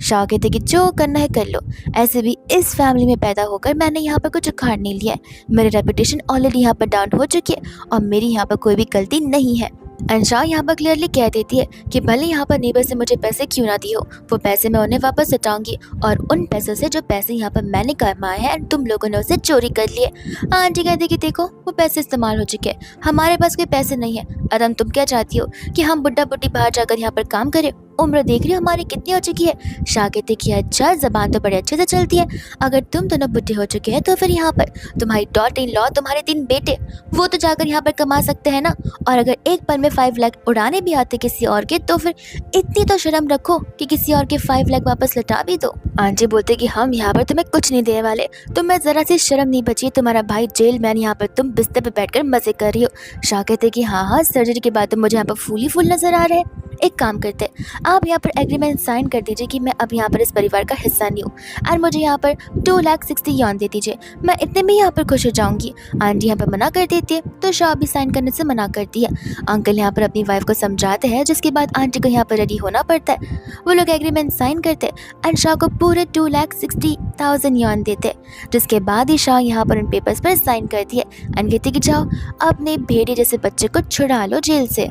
शाह कहते कि जो करना है कर लो, ऐसे भी इस फैमिली में पैदा होकर मैंने यहाँ पर कुछ उखाड़ नहीं लिया है, मेरी रेपुटेशन ऑलरेडी यहाँ पर डाउन हो चुकी है और मेरी यहाँ पर कोई भी गलती नहीं है। एंड शाह यहाँ पर क्लियरली कह देती है कि भले यहाँ पर नेबर से मुझे पैसे क्यों ना दिए हो, वो पैसे मैं उन्हें वापस लौटाऊंगी और उन पैसों से जो पैसे यहाँ पर मैंने कमाए हैं एंड तुम लोगों ने उसे चोरी कर लिए। आंटी कहती कि देखो वो पैसे इस्तेमाल हो चुके हैं, हमारे पास कोई पैसे नहीं है। अदम तुम क्या चाहती हो कि हम बुड्ढा बुड्ढी बाहर जाकर यहाँ पर काम करें, उम्र देख रही हो हमारी कितनी हो चुकी है। शाह कहते कि अच्छा जबान तो बड़े अच्छे से चलती है, अगर तुम दोनों बुढ़े हो चुके हैं तो फिर यहाँ पर तुम्हारी डॉटर इन लॉ, तुम्हारे 3 बेटे, वो तो जाकर यहाँ पर कमा सकते हैं ना, और अगर एक पल में 5 लाख उड़ाने भी आते किसी और के तो फिर इतनी तो शर्म रखो कि किसी और के 5 लाख वापस लौटा भी दो। आंटी बोलते कि हम यहाँ पर तुम्हें कुछ नहीं देने वाले, तुम्हें जरा सी शर्म नहीं बची, तुम्हारा भाई जेल में, यहाँ पर तुम बिस्तर पर बैठकर मजे कर रही हो। शाह कहते कि हाँ हाँ सर्जरी के बाद तो मुझे यहाँ पर फूल ही फूल नजर आ रहे हैं, एक काम करते आप यहाँ पर एग्रीमेंट साइन कर दीजिए कि मैं अब यहाँ पर इस परिवार का हिस्सा नहीं हूँ और मुझे यहाँ पर 2,60,000 यौन दे दीजिए, मैं इतने में यहाँ पर खुश हो जाऊँगी। आंटी यहाँ पर मना कर देती है तो शाह भी साइन करने से मना करती है। अंकल यहाँ पर अपनी वाइफ को समझाते हैं, जिसके बाद आंटी को यहाँ पर रेडी होना पड़ता है। वो लोग एग्रीमेंट साइन करते एंड शाह को पूरे 2,60,000 यौन देते, जिसके बाद ही शाह यहाँ पर उन पेपर्स पर साइन करती है एंड कहती कि जाओ अपने भेड़िए जैसे बच्चे को छुड़ा लो जेल से।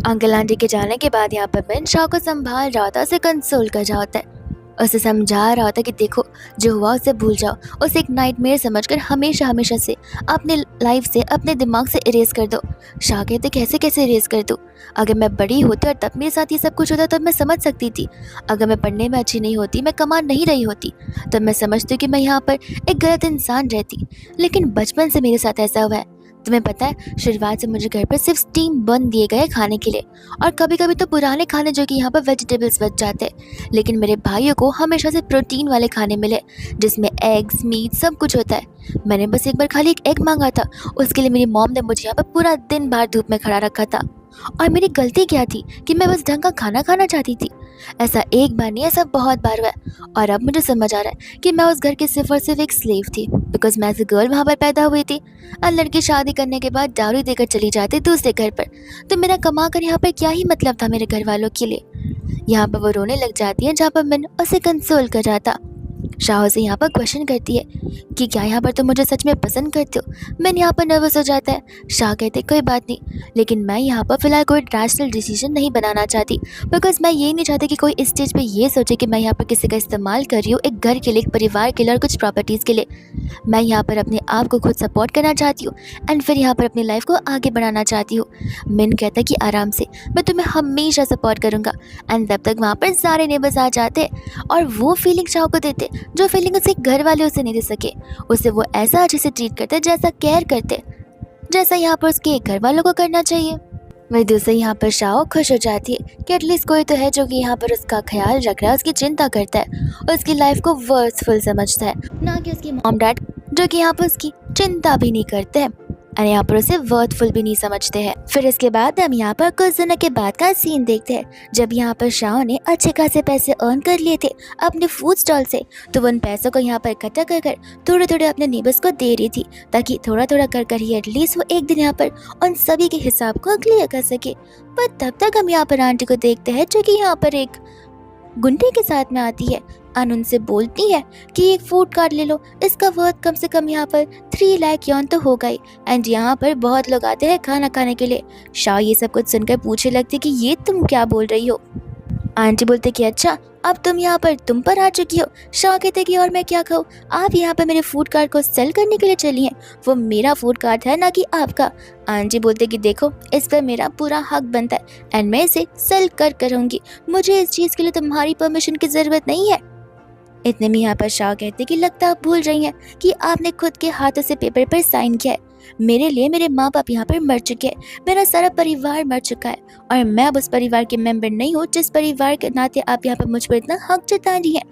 अंकल आंटी के जाने के बाद यहाँ पर बेन शाह को संभाल रहा होता है, उसे कंसोल कर रहा होता है, उसे समझा रहा होता है कि देखो जो हुआ उसे भूल जाओ, उसे एक नाइटमेयर समझकर हमेशा हमेशा से अपने लाइफ से, अपने दिमाग से इरेज कर दो। शाह कहते कैसे कैसे इरेज कर दूँ, अगर मैं बड़ी होती और तब मेरे साथ ये सब कुछ होता तब मैं समझ सकती थी, अगर मैं पढ़ने में अच्छी नहीं होती, मैं कमा नहीं रही होती, तब मैं समझती कि मैं यहाँ पर एक गलत इंसान रहती, लेकिन बचपन से मेरे साथ ऐसा हुआ है। तुम्हें पता है शुरुआत से मुझे घर पर सिर्फ स्टीम बन दिए गए खाने के लिए, और कभी कभी तो पुराने खाने जो कि यहाँ पर वेजिटेबल्स बच जाते, लेकिन मेरे भाइयों को हमेशा से प्रोटीन वाले खाने मिले जिसमें एग्स मीट सब कुछ होता है। मैंने बस एक बार खाली एक एग मांगा था, उसके लिए मेरी मॉम ने मुझे यहाँ पर पूरा दिन बाहर धूप में खड़ा रखा था, और मेरी गलती क्या थी कि मैं बस ढंग का खाना खाना चाहती थी। ऐसा एक बार नहीं, ऐसा बहुत बार हुआ है, और अब मुझे समझ आ रहा है कि मैं उस घर की सिर्फ और सिर्फ एक स्लेव थी, बिकॉज मैं एज अ गर्ल वहाँ पर पैदा हुई थी और लड़की शादी करने के बाद डाउरी देकर चली जाती दूसरे घर पर, तो मेरा कमा कर यहाँ पर क्या ही मतलब था मेरे घर वालों के लिए। यहाँ पर वो रोने लग जाती है, जहाँ पर मैंने उसे कंसोल कर रहा था। शाह से यहाँ पर क्वेश्चन करती है कि क्या यहाँ पर तुम मुझे सच में पसंद करते हो। मैंने यहाँ पर नर्वस हो जाता है। शाह कहते कोई बात नहीं, लेकिन मैं यहाँ पर फिलहाल कोई रैशनल डिसीजन नहीं बनाना चाहती, बिकॉज मैं ये नहीं चाहती कि कोई इस स्टेज पे ये सोचे कि मैं यहाँ पर किसी का इस्तेमाल कर रही हूँ, एक घर के लिए, एक परिवार के लिए और कुछ प्रॉपर्टीज़ के लिए। मैं यहाँ पर अपने आप को खुद सपोर्ट करना चाहती हूँ एंड फिर यहाँ पर अपनी लाइफ को आगे बढ़ाना चाहती हूँ। मिन कहता कि आराम से, मैं तुम्हें हमेशा सपोर्ट करूँगा। एंड तब तक वहाँ पर सारे नेबर्स आ जाते और वो फीलिंग शाह को देते जो फीलिंग उसे घर वाले उसे नहीं दे सके। उसे वो ऐसा अच्छे से ट्रीट करते, जैसा केयर करते, जैसा यहाँ पर उसके घर वालों को करना चाहिए। वही दूसरे यहाँ पर शाह खुश हो जाती है कि एटलीस्ट कोई तो है जो कि यहाँ पर उसका ख्याल रख रहा है, उसकी चिंता करता है, उसकी लाइफ को वर्थफुल समझता है, ना कि उसकी मॉम डैड जो कि यहाँ पर उसकी चिंता भी नहीं करते हैं और यहाँ पर उसे वर्थफुल भी नहीं समझते हैं। फिर इसके बाद हम यहाँ पर कुछ दिनों के बाद का सीन देखते हैं, जब यहाँ पर शाह ने अच्छे खासे पैसे अर्न कर लिए थे अपने फूड स्टॉल से, तो वो उन पैसों को यहाँ पर इकट्ठा कर कर थोड़े थोड़े अपने नेबर्स को दे रही थी, ताकि थोड़ा थोड़ा कर कर ही एटलीस्ट वो एक दिन यहाँ पर उन सभी के हिसाब को क्लियर कर सके। पर तब तक हम यहाँ पर आंटी को देखते हैं जो कि यहाँ पर एक गुंडे के साथ में आती है एंड उनसे बोलती है कि एक फूड कार्ड ले लो, इसका वर्थ कम से कम यहाँ पर 3 लाख यौन तो होगा ही। एंड यहाँ पर बहुत लोग आते हैं खाना खाने के लिए। शाह ये सब कुछ सुनकर पूछने लगती कि ये तुम क्या बोल रही हो। आंटी बोलते कि अच्छा, अब तुम यहाँ पर तुम पर आ चुकी हो। शाह कहते कि और मैं क्या कहूँ, आप यहाँ पर मेरे फूड कार्ड को सेल करने के लिए चली हैं। वो मेरा फूड कार्ड है ना कि आपका। आंटी बोलते कि देखो, इस पर मेरा पूरा हक बनता है एंड मैं इसे सेल कर करूँगी। मुझे इस चीज़ के लिए तुम्हारी परमिशन की ज़रूरत नहीं है। इतने में यहाँ पर शाह कहते कि लगता आप भूल रही हैं कि आपने खुद के हाथों से पेपर पर साइन किया है। मेरे लिए मेरे माँ बाप यहाँ पर मर चुके हैं, मेरा सारा परिवार मर चुका है और मैं अब उस परिवार के मेंबर नहीं हूँ जिस परिवार के नाते आप यहाँ पर मुझ पर इतना हक जता रही हैं।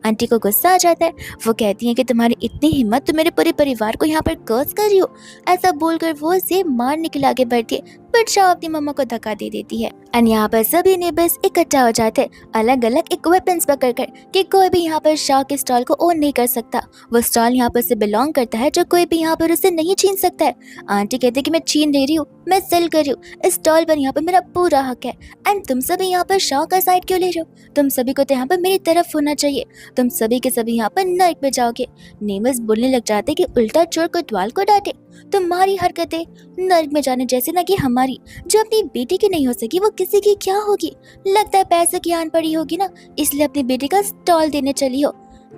आंटी को गुस्सा आ जाता है। वो कहती हैं कि तुम्हारी इतनी हिम्मत, तुम मेरे पूरे परिवार को यहाँ पर कर्स कर रही हो। ऐसा बोलकर वो उसे मारने के लिए आगे बढ़ती है, बट शाह अपनी मम्मा को धक्का दे देती है। एंड यहाँ पर सभी नेबर्स इकट्ठा हो जाते हैं, अलग अलग इक्विपमेंट्स पकड़ कर कि कोई भी यहाँ पर शाह के स्टॉल को ओन नहीं कर सकता। वो स्टॉल यहाँ पर से बिलोंग करता है, जो कोई भी यहाँ पर उसे नहीं छीन सकता है। आंटी कहती है कि मैं छीन नहीं रही हूँ, मैं सेल कर रही हूँ। इस स्टॉल पर यहाँ पर मेरा पूरा हक है एंड तुम सभी यहाँ पर शाह का साइड क्यों ले रहे हो? तुम सभी को तो यहाँ पर मेरी तरफ होना चाहिए। तुम सभी के सभी यहाँ पर नर्क में जाओगे। नेबर्स बोलने लग जाते कि उल्टा चोर कोतवाल को डांटे। तुम्हारी हरकतें नर्क में जाने जैसे ना कि हमारी, जो अपनी बेटी की नहीं हो सकी वो किसी की क्या होगी। लगता है पैसे की आन पड़ी होगी ना, इसलिए अपनी बेटी का स्टॉल देने चली हो।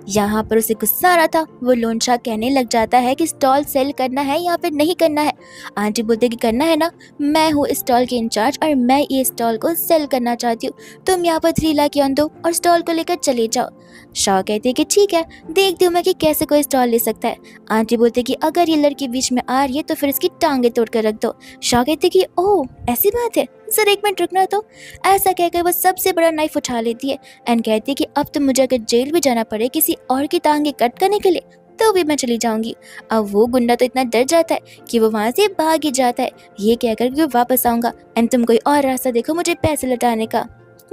यहाँ पर उसे गुस्सा आ रहा था। वो लोन शाह कहने लग जाता है कि स्टॉल सेल करना है या फिर नहीं करना है। आंटी बोलते कि करना है ना, मैं हूँ स्टॉल के इंचार्ज और मैं ये स्टॉल को सेल करना चाहती हूँ। तुम यहाँ पर 3 लाख यौन दो और स्टॉल को लेकर चले जाओ। शाह कहते कि ठीक है, देखती हूँ मैं कि कैसे कोई स्टॉल ले सकता है। आंटी बोलते कि अगर ये लड़की बीच में आ रही है तो फिर इसकी टांगे तोड़ कर रख दो। शाह कहते कि ओह ऐसी बात है, सर एक मिनट रुकना। तो ऐसा कहकर वो सबसे बड़ा नाइफ उठा लेती है एंड कहती है कि अब तो मुझे अगर जेल भी जाना पड़े किसी और की टांगे कट करने के लिए तो भी मैं चली जाऊंगी। अब वो गुंडा तो इतना डर जाता है कि वो वहां से भाग ही जाता है, ये कहकर कि वापस आऊंगा एंड तुम कोई और रास्ता देखो मुझे पैसे लौटाने का।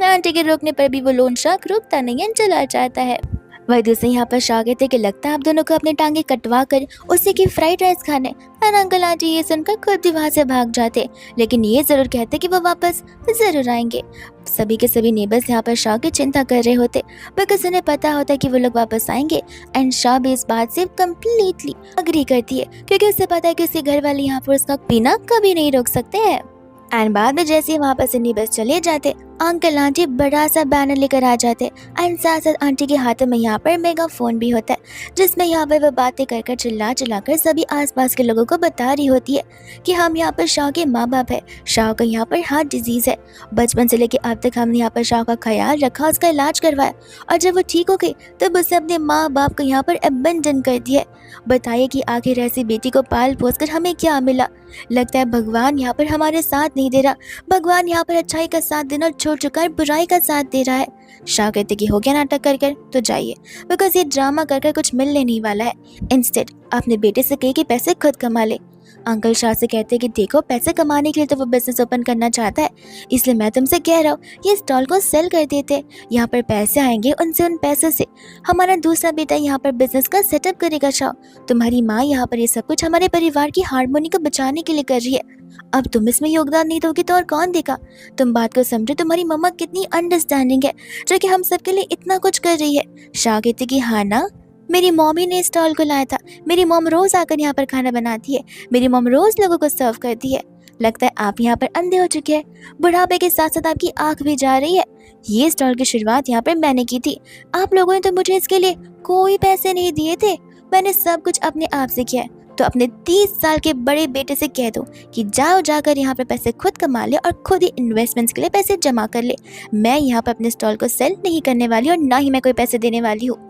आंटी के रोकने पर भी वो लोन शाह रुकता नहीं है, चला जाता है। वही दूसरे यहाँ पर शाह कहते कि लगता है आप दोनों को अपने टांगे कटवा कर उसी की फ्राइड राइस खाने। और अंकल आंटी ये सुनकर खुद भी वहाँ से भाग जाते, लेकिन ये जरूर कहते कि वो वापस जरूर आएंगे। सभी के सभी नेबर्स यहाँ पर शाह की चिंता कर रहे होते, बिकॉज उन्हें पता होता है कि वो लोग वापस आएंगे। एंड शाह भी इस बात से कम्प्लीटली अग्री करती है, क्योंकि उसे पता है कि उसके घर वाले यहाँ पर उसका पीना कभी नहीं रोक सकते हैं। एंड बाद में जैसे ही वहाँ पर से नेबर्स चले जाते, अंकल आंटी बड़ा सा बैनर लेकर आ जाते एंड साथ साथ आंटी के हाथों में यहाँ पर मेगाफोन भी होता है, जिसमें यहाँ पर वो बातें कर कर चिल्ला चिल्ला कर सभी आसपास के लोगों को बता रही होती है कि हम यहाँ पर शाह के माँ बाप है, शाह का यहाँ पर हार्ट डिजीज़ है। बचपन से लेकर अब तक हमने यहाँ पर शाह का ख्याल रखा, उसका इलाज करवाया और जब वो ठीक हो गई तब उसे अपने माँ बाप को यहाँ पर अबंडन कर दिया। बताइए कि आखिर ऐसी बेटी को पाल पोस कर हमें क्या मिला। लगता है भगवान यहाँ पर हमारे साथ नहीं दे रहा, भगवान यहाँ पर अच्छाई का साथ देना छोड़ चुका है, बुराई का साथ दे रहा है। शाह कहते कि हो गया नाटक कर कर तो जाइए, बिकॉज ये ड्रामा कर कर कुछ मिलने नहीं वाला है। इंस्टेड अपने बेटे से कहे कि पैसे खुद कमा ले। अंकल शाह से कहते कि देखो पैसे कमाने के लिए तो वो बिजनेस ओपन करना चाहता है, इसलिए मैं तुमसे कह रहा हूँ ये स्टॉल को सेल कर देते, यहाँ पर पैसे आएंगे, उनसे उन पैसों से हमारा दूसरा बेटा यहाँ पर बिजनेस का सेटअप करेगा। शाह तुम्हारी माँ यहाँ पर ये सब कुछ हमारे परिवार की हार्मोनी को बचाने के लिए कर रही है, अब तुम इसमें योगदान नहीं दोगे तो और कौन देगा। तुम बात को समझो, तुम्हारी मम्मा कितनी अंडरस्टैंडिंग है जो कि हम सबके लिए इतना कुछ कर रही है। शाह कहते कि हाँ ना, मेरी मॉम ही ने स्टॉल को लाया था, मेरी मॉम रोज आकर यहाँ पर खाना बनाती है, मेरी मॉम रोज लोगों को सर्व करती है। लगता है आप यहाँ पर अंधे हो चुके हैं, बुढ़ापे के साथ साथ आपकी आंख भी जा रही है। ये स्टॉल की शुरुआत यहाँ पर मैंने की थी, आप लोगों ने तो मुझे इसके लिए कोई पैसे नहीं दिए थे, मैंने सब कुछ अपने आप से किया है। तो अपने 30 साल के बड़े बेटे से कह दो कि जाओ जाकर यहाँ पर पैसे खुद कमा ले और खुद ही इन्वेस्टमेंट्स के लिए पैसे जमा कर ले। मैं यहाँ पर अपने स्टॉल को सेल नहीं करने वाली और ना ही मैं कोई पैसे देने वाली हूँ।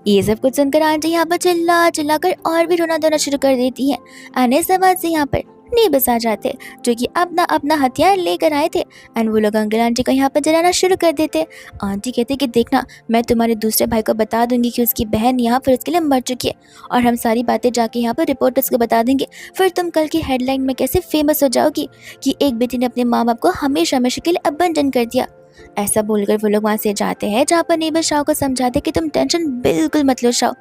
ये सब कुछ सुनकर आंटी यहाँ पर चिल्ला चिल्ला कर और भी रोना धोना शुरू कर देती हैं। आने से बाद से यहाँ पर नेबर्स आ जाते जो कि अपना अपना हथियार लेकर आए थे एंड वो लोग अंकल आंटी को यहाँ पर जलाना शुरू कर देते। आंटी कहते कि देखना, मैं तुम्हारे दूसरे भाई को बता दूंगी कि उसकी बहन यहाँ पर उसके लिए मर चुकी है और हम सारी बातें जाके यहाँ पर रिपोर्टर्स को बता देंगे, फिर तुम कल की हेडलाइन में कैसे फेमस हो जाओगी कि एक बेटी ने अपने माँ बाप को हमेशा हमेशा के लिए अबंडन कर दिया। ऐसा बोलकर वो लोग वहाँ से जाते हैं, जहाँ पर नेबर शाह को समझाते कि तुम टेंशन बिल्कुल मत लो शाह,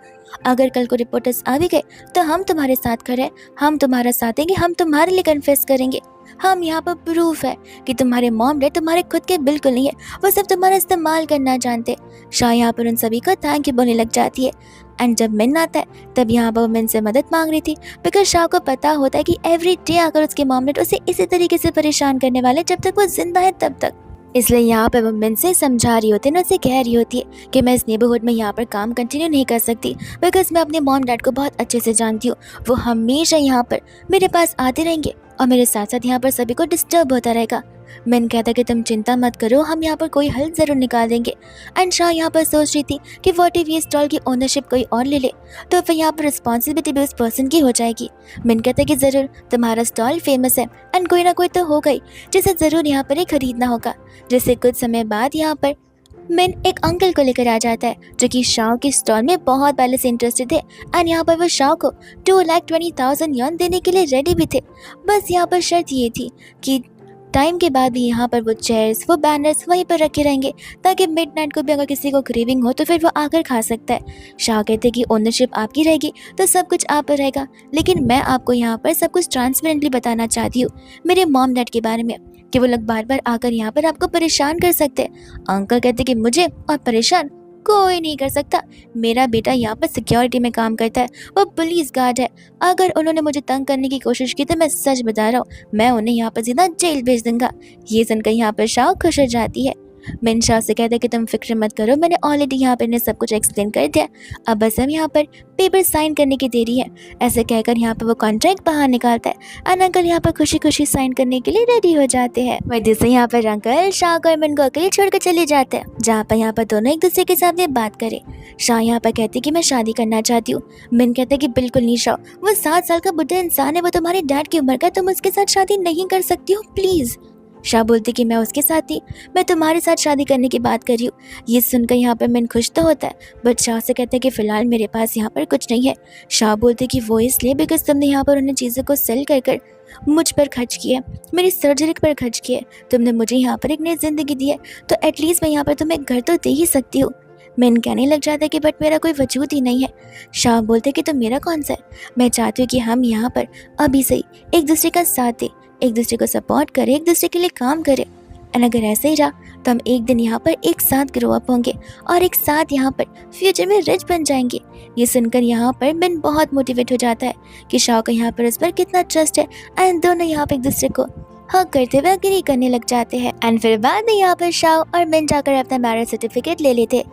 अगर कल को रिपोर्टर्स आ भी गए तो हम तुम्हारे साथ खड़े हैं, हम तुम्हारा साथ देंगे, हम तुम्हारे लिए कन्फेस करेंगे। हम यहाँ पर प्रूफ है कि तुम्हारे मॉम डैड तुम्हारे खुद के बिल्कुल नहीं है, वो सिर्फ तुम्हारा इस्तेमाल करना जानते। शाह यहाँ पर उन सभी को थैंक यू बोलने लग जाती है। एंड जब मिन आता है तब यहाँ पर वो मिन से मदद मांग रही थी, बिकॉज शाह को पता होता है कि एवरी डे अगर उसके मॉम डैड उसे इसी तरीके से परेशान करने वाले जब तक वो जिंदा है तब तक। इसलिए यहाँ पर वो मिन से समझा रही होती है ना, उसे कह रही होती है कि मैं इस नेबरहुड में यहाँ पर काम कंटिन्यू नहीं कर सकती, बिकॉज मैं अपने मॉम डैड को बहुत अच्छे से जानती हूँ। वो हमेशा यहाँ पर मेरे पास आते रहेंगे और मेरे साथ साथ यहाँ पर सभी को डिस्टर्ब होता रहेगा। मैंने कहता कि तुम चिंता मत करो, हम यहाँ पर कोई हल ज़रूर निकाल देंगे। एंड शाह यहाँ पर सोच रही थी कि व्हाट इफ ये स्टॉल की ओनरशिप कोई और ले ले, तो फिर यहाँ पर रिस्पॉन्सिबिलिटी भी उस पर्सन की हो जाएगी। मैंने कहता कि ज़रूर, तुम्हारा स्टॉल फेमस है एंड कोई ना कोई तो होगा ही जिसे ज़रूर यहाँ पर ही खरीदना होगा। जिससे कुछ समय बाद यहाँ पर मैन एक अंकल को लेकर आ जाता है जो कि शाह के स्टॉल में बहुत पहले से इंटरेस्टेड थे। एंड यहाँ पर वो शाह को 2,20,000 यॉन देने के लिए रेडी भी थे। बस यहाँ पर शर्त ये थी कि टाइम के बाद भी यहाँ पर वो चेयर्स, वो बैनर्स वहीं पर रखे रहेंगे, ताकि मिडनाइट को भी अगर किसी को क्रेविंग हो तो फिर वो आकर खा सकता है। शाह कहते कि ओनरशिप आपकी रहेगी तो सब कुछ आप पर रहेगा, लेकिन मैं आपको यहाँ पर सब कुछ ट्रांसपेरेंटली बताना चाहती हूँ मेरे मॉम डैड के बारे में, कि वो लोग बार बार आकर यहाँ पर आपको परेशान कर सकते हैं। अंकल कहते कि मुझे और परेशान कोई नहीं कर सकता, मेरा बेटा यहाँ पर सिक्योरिटी में काम करता है, वो पुलिस गार्ड है। अगर उन्होंने मुझे तंग करने की कोशिश की तो मैं सच बता रहा हूँ, मैं उन्हें यहाँ पर सीधा जेल भेज दूंगा। ये सुनकर यहाँ पर शाह खुश हो जाती है। मैंने शाह से कहता कि तुम फिक्र मत करो, मैंने ऑलरेडी यहाँ पर इन्हें सब कुछ एक्सप्लेन कर दिया, अब बस हम यहाँ पर पेपर साइन करने की देरी है। ऐसे कहकर यहाँ पर वो कॉन्ट्रैक्ट बाहर निकालता है एंड अंकल यहाँ पर खुशी खुशी साइन करने के लिए रेडी हो जाते हैं। वजह से यहाँ पर अंकल शाह को मन को अकेले छोड़कर चले जाते हैं, जहाँ पर यहाँ पर दोनों एक दूसरे के सामने बात करें। शाह यहाँ पर कहती कि मैं शादी करना चाहती हूँ। मिन कहते कि बिल्कुल नहीं शाह, वो 7 साल का बुढ़ा इंसान है, वो तुम्हारे डैड की उम्र का, तुम उसके साथ शादी नहीं कर सकती हो प्लीज। शाह बोलती कि मैं उसके साथ थी, मैं तुम्हारे साथ शादी करने की बात कर रही हूँ। ये सुनकर यहाँ पर मिन खुश तो होता है, बट शाह से कहते हैं कि फ़िलहाल मेरे पास यहाँ पर कुछ नहीं है। शाह बोलते कि वो इसलिए बिकॉज तुमने यहाँ पर उन्हें चीज़ों को सेल कर कर मुझ पर खर्च किया, मेरी सर्जरी पर खर्च किया, तुमने मुझे यहाँ पर एक नई ज़िंदगी दी है, तो एटलीस्ट मैं यहाँ पर तुम्हें घर तो दे ही सकती हूँ। मैन कहने लग जाता है कि बट मेरा कोई वजूद ही नहीं है। शाह बोलते कि तो मेरा कौन सा है, मैं चाहती हूँ कि हम यहाँ पर अभी से ही एक दूसरे का साथ दें, एक दूसरे को सपोर्ट करें, एक दूसरे के लिए काम करें। एंड अगर ऐसे ही रहा तो हम एक दिन यहाँ पर एक साथ ग्रो अप होंगे और एक साथ यहाँ पर फ्यूचर में रिच बन जाएंगे। ये सुनकर यहाँ पर मैन बहुत मोटिवेट हो जाता है कि शाह को यहाँ पर उस पर कितना ट्रस्ट है एंड दोनों यहाँ पर एक दूसरे को हक करते हुए अग्री करने लग जाते हैं। एंड फिर बाद में यहाँ पर शाह और मिन जाकर अपना मैरिज सर्टिफिकेट ले लेते।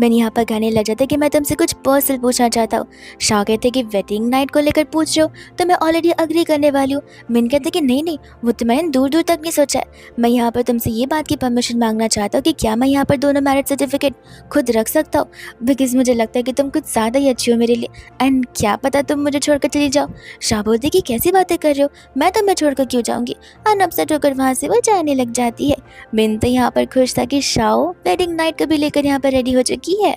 मिन यहाँ पर कहने लग जाता कि मैं तुमसे कुछ पर्सनल पूछना चाहता हूँ। शाह कहते कि वेडिंग नाइट को लेकर पूछ रहे हो तो मैं ऑलरेडी अग्री करने वाली हूँ। मिन कहते कि नहीं नहीं, वो तो मैंने दूर दूर तक नहीं सोचा है, मैं यहाँ पर तुमसे ये बात की परमिशन मांगना चाहता हूँ कि क्या मैं यहाँ पर दोनों मैरिज सर्टिफिकेट खुद रख सकता हूँ, बिकॉज मुझे लगता है कि तुम कुछ ज़्यादा ही अच्छी हो मेरे लिए एंड क्या पता तुम मुझे छोड़कर चली जाओ। शाह बोलते कि कैसी बातें कर रहे हो, मैं तुम्हें छोड़कर क्यों जाऊँगी। अपसेट होकर वहाँ से वो जाने लग जाती है। मिन तो यहाँ पर खुश था कि शाओ वेडिंग नाइट को भी लेकर यहाँ पर रेडी हो चुकी है।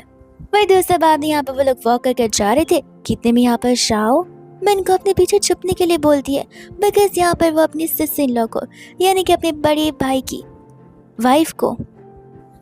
वही दोस्तों बाद यहाँ पर वो लोग वॉक करके जा रहे थे, कितने में यहाँ पर शाओ मिन को अपने पीछे छुपने के लिए बोलती है, बिकॉज यहाँ पर वो अपनी सिस्टर इन लॉ को यानी कि अपने बड़े भाई की वाइफ को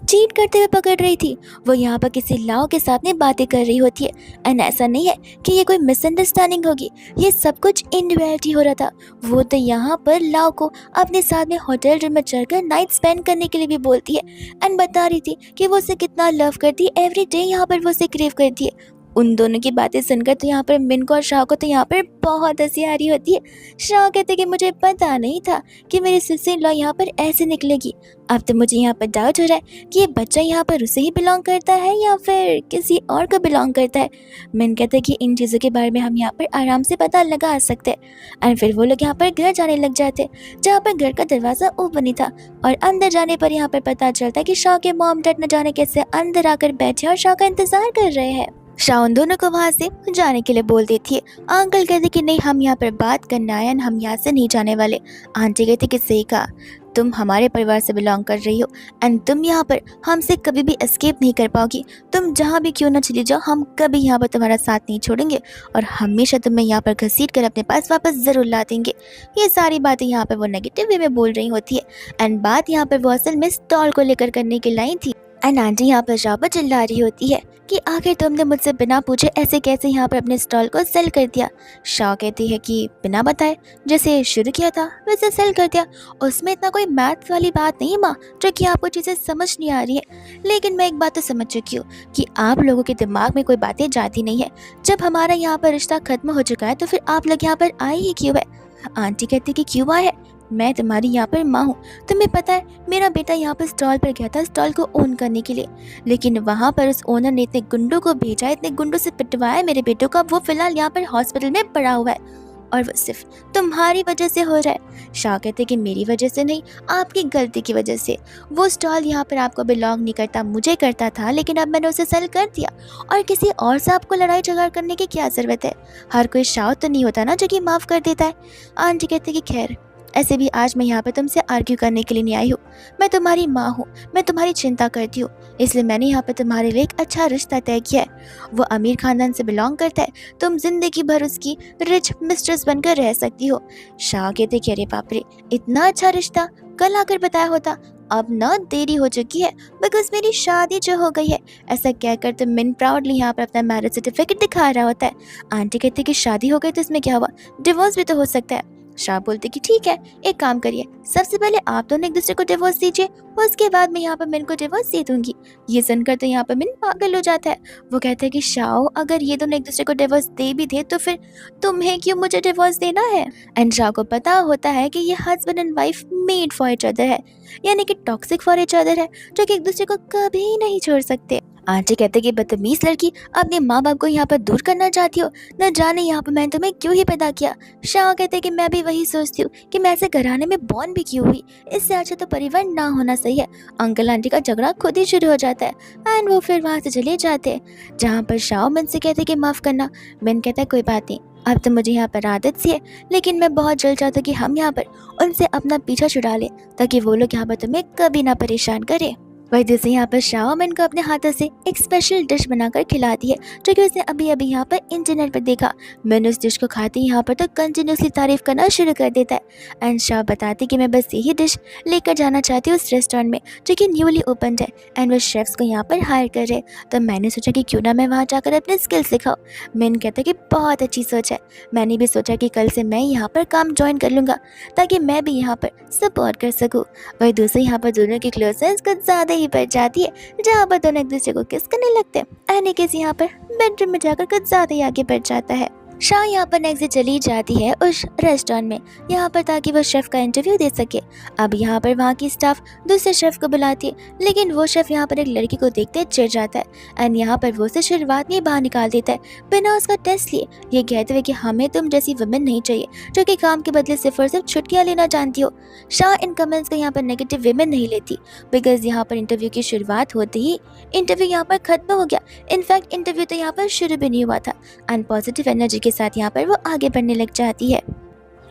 चीट करते हुए पकड़ रही थी। वो यहाँ पर किसी लाओ के साथ में बातें कर रही होती है एंड ऐसा नहीं है कि ये कोई मिसअंडरस्टैंडिंग होगी, ये सब कुछ इन रियलिटी हो रहा था। वो तो यहाँ पर लाओ को अपने साथ में होटल रूम में चढ़कर नाइट स्पेंड करने के लिए भी बोलती है एंड बता रही थी कि वो उसे कितना लव करती है, एवरी डे यहाँ पर वो उसे क्रेव करती है। उन दोनों की बातें सुनकर तो यहाँ पर मिन को और शाह को तो यहाँ पर बहुत हंसी आ रही होती है। शाह कहते कि मुझे पता नहीं था कि मेरी सिस्टर इन लॉ यहाँ पर ऐसे निकलेगी, अब तो मुझे यहाँ पर डाउट हो रहा है कि ये बच्चा यहाँ पर उसे ही बिलोंग करता है या फिर किसी और को बिलोंग करता है। मिन कहते कि इन चीज़ों के बारे में हम यहाँ पर आराम से पता लगा सकते हैं। एंड फिर वो लोग यहाँ पर घर जाने लग जाते, जहाँ पर घर का दरवाज़ा ओपन ही था और अंदर जाने पर यहाँ पर पता चलता है कि शाह के मॉम डैड न जाने कैसे अंदर आकर बैठे और शाह का इंतजार कर रहे हैं। शाह उन दोनों को वहाँ से जाने के लिए बोल देती है। अंकल कहते कि नहीं, हम यहाँ पर बात करने आए हैं, हम यहाँ से नहीं जाने वाले। आंटी कहती कि सही कहा, तुम हमारे परिवार से बिलोंग कर रही हो एंड तुम यहाँ पर हमसे कभी भी एस्केप नहीं कर पाओगी। तुम जहाँ भी क्यों ना चली जाओ, हम कभी यहाँ पर तुम्हारा साथ नहीं छोड़ेंगे और हमेशा तुम्हें यहाँ पर घसीट कर अपने पास वापस ज़रूर ला देंगे। ये सारी बातें यहाँ पर वो नेगेटिव वे में बोल रही होती है एंड बात यहाँ पर वो असल में स्टॉल को लेकर करने की लाई थी। एंड आंटी यहाँ पर शाह पर चिल्ला रही होती है कि आखिर तुमने मुझसे बिना पूछे ऐसे कैसे यहाँ पर अपने स्टॉल को सेल कर दिया। शाह कहती है कि बिना बताए जैसे शुरू किया था वैसे सेल कर दिया, उसमें इतना कोई मैथ्स वाली बात नहीं माँ, जो कि आपको चीज़ें समझ नहीं आ रही है। लेकिन मैं एक बात तो समझ चुकी हूँ कि आप लोगों के दिमाग में कोई बातें जाती नहीं है। जब हमारा यहाँ पर रिश्ता खत्म हो चुका है तो फिर आप लोग यहाँ पर आए ही क्यों है। आंटी कहती कि क्यों आए है, मैं तुम्हारी यहाँ पर माँ हूँ। तुम्हें पता है मेरा बेटा यहाँ पर स्टॉल पर गया था स्टॉल को ओन करने के लिए, लेकिन वहाँ पर उस ओनर ने इतने गुंडों को भेजा, इतने गुंडों से पिटवाया मेरे बेटों का, वो फिलहाल यहाँ पर हॉस्पिटल में पड़ा हुआ है और वो सिर्फ तुम्हारी वजह से हो रहा है। शाह कहते कि मेरी वजह से नहीं, आपकी गलती की वजह से। वो स्टॉल यहाँ पर आपको बिलोंग नहीं करता, मुझे करता था, लेकिन अब मैंने उसे सेल कर दिया और किसी और से आपको लड़ाई झगड़ा करने की क्या ज़रूरत है। हर कोई शाह तो नहीं होता ना जो कि माफ़ कर देता है। आंटी कहते कि खैर, ऐसे भी आज मैं यहाँ पर तुमसे आर्ग्यू करने के लिए नहीं आई हूँ। मैं तुम्हारी माँ हूँ, मैं तुम्हारी चिंता करती हूँ, इसलिए मैंने यहाँ पर तुम्हारे लिए एक अच्छा रिश्ता तय किया है। वो अमीर खानदान से बिलोंग करता है, तुम जिंदगी भर उसकी रिच मिस्ट्रेस बनकर रह सकती हो। शाह कहते कि अरे बाप रे, इतना अच्छा रिश्ता, कल आकर बताया होता। अब ना देरी हो चुकी है बिकॉज मेरी शादी जो हो गई है। ऐसा कहकर तो मिन प्राउडली यहाँ पर अपना मैरिज सर्टिफिकेट दिखा रहा होता है। आंटी कहती कि शादी हो गई तो इसमें क्या हुआ, डिवोर्स भी तो हो सकता है। शाह बोलते कि ठीक है, एक काम करिए, सबसे पहले आप दोनों एक दूसरे को डिवोर्स दीजिए, उसके बाद मैं यहाँ पर मिन को डिवोर्स दे दूंगी। ये सुनकर तो यहाँ पर मिन पागल हो जाता है। वो कहता है कि शाह, अगर ये दोनों एक दूसरे को डिवोर्स दे भी दे तो फिर तुम्हें क्यों मुझे डिवोर्स देना है। एंड शाह को पता होता है कि ये husband and wife made for each other है, यानी कि टॉक्सिक फॉर इच अदर है, जो कि एक दूसरे को कभी नहीं छोड़ सकते। आंटी कहते कि बदतमीज लड़की, अपने माँ बाप को यहाँ पर दूर करना चाहती हो, न जाने यहाँ पर मैंने तुम्हें क्यों ही पैदा किया। शाह कहते कि मैं भी वही सोचती हूँ कि मैं ऐसे घराने में बॉर्न भी क्यों हुई, इससे अच्छा तो परिवार ना होना सही है। अंकल आंटी का झगड़ा खुद ही शुरू हो जाता है एंड वो फिर वहाँ से चले जाते हैं, जहाँ पर शाह मिन से कहते कि माफ़ करना। मिन कहता है कोई बात नहीं, अब तो मुझे यहाँ पर आदत सी है, लेकिन मैं बहुत जल्द चाहता हूँ कि हम यहाँ पर उनसे अपना पीछा छुड़ा लें ताकि वो लोग यहाँ पर तुम्हें कभी ना परेशान करें। वही जैसे यहाँ पर शाह मिन को अपने हाथों से एक स्पेशल डिश बनाकर खिलाती है, जो कि उसने अभी अभी यहाँ पर इंटरनेट पर देखा। मिन उस डिश को खाती यहाँ पर तो कंटिन्यूसली तारीफ करना शुरू कर देता है एंड शाह बताती कि मैं बस यही डिश लेकर जाना चाहती हूँ उस रेस्टोरेंट में जो कि न्यूली ओपन है एंड वो शेफ्स को यहाँ पर हायर कर रहे। तो मैंने सोचा कि क्यों ना मैं वहाँ जाकर अपने स्किल सिखाऊँ। मिन कहता है कि बहुत अच्छी सोच है, मैंने भी सोचा कि कल से मैं यहाँ पर काम ज्वाइन कर लूँगा ताकि मैं भी यहाँ पर सपोर्ट कर सकूँ। वही दूसरे यहाँ पर दोनों की क्लोजनेस कुछ ज़्यादा ही बढ़ जाती है, जहाँ पर दोनों एक दूसरे को किस करने लगते हैं एंड किसी यहाँ पर बेडरूम में जाकर कुछ ज़्यादा ही आगे बढ़ जाता है। शाह यहाँ पर नेक्स्ट डे चली जाती है उस रेस्टोरेंट में यहाँ पर ताकि वो शेफ़ का इंटरव्यू दे सके। अब यहाँ पर वहाँ की स्टाफ दूसरे शेफ़ को बुलाती है, लेकिन वो शेफ़ यहाँ पर एक लड़की को देखते चिढ़ जाता है एंड यहाँ पर वो उसे शुरुआत में बाहर निकाल देता है बिना उसका टेस्ट लिए, ये कहते हुए कि हमें तुम जैसी वुमेन नहीं चाहिए जो कि काम के बदले सिर्फ और सिर्फ छुट्टियाँ लेना जानती हो। शाह इन कमेंट्स को यहाँ पर नेगेटिव वे में नहीं लेती बिकॉज यहाँ पर इंटरव्यू की शुरुआत होते ही इंटरव्यू यहाँ पर खत्म हो गया। इनफैक्ट इंटरव्यू तो यहाँ पर शुरू भी नहीं हुआ था एंड पॉजिटिव एनर्जी के साथ यहाँ पर वो आगे बढ़ने लग जाती है।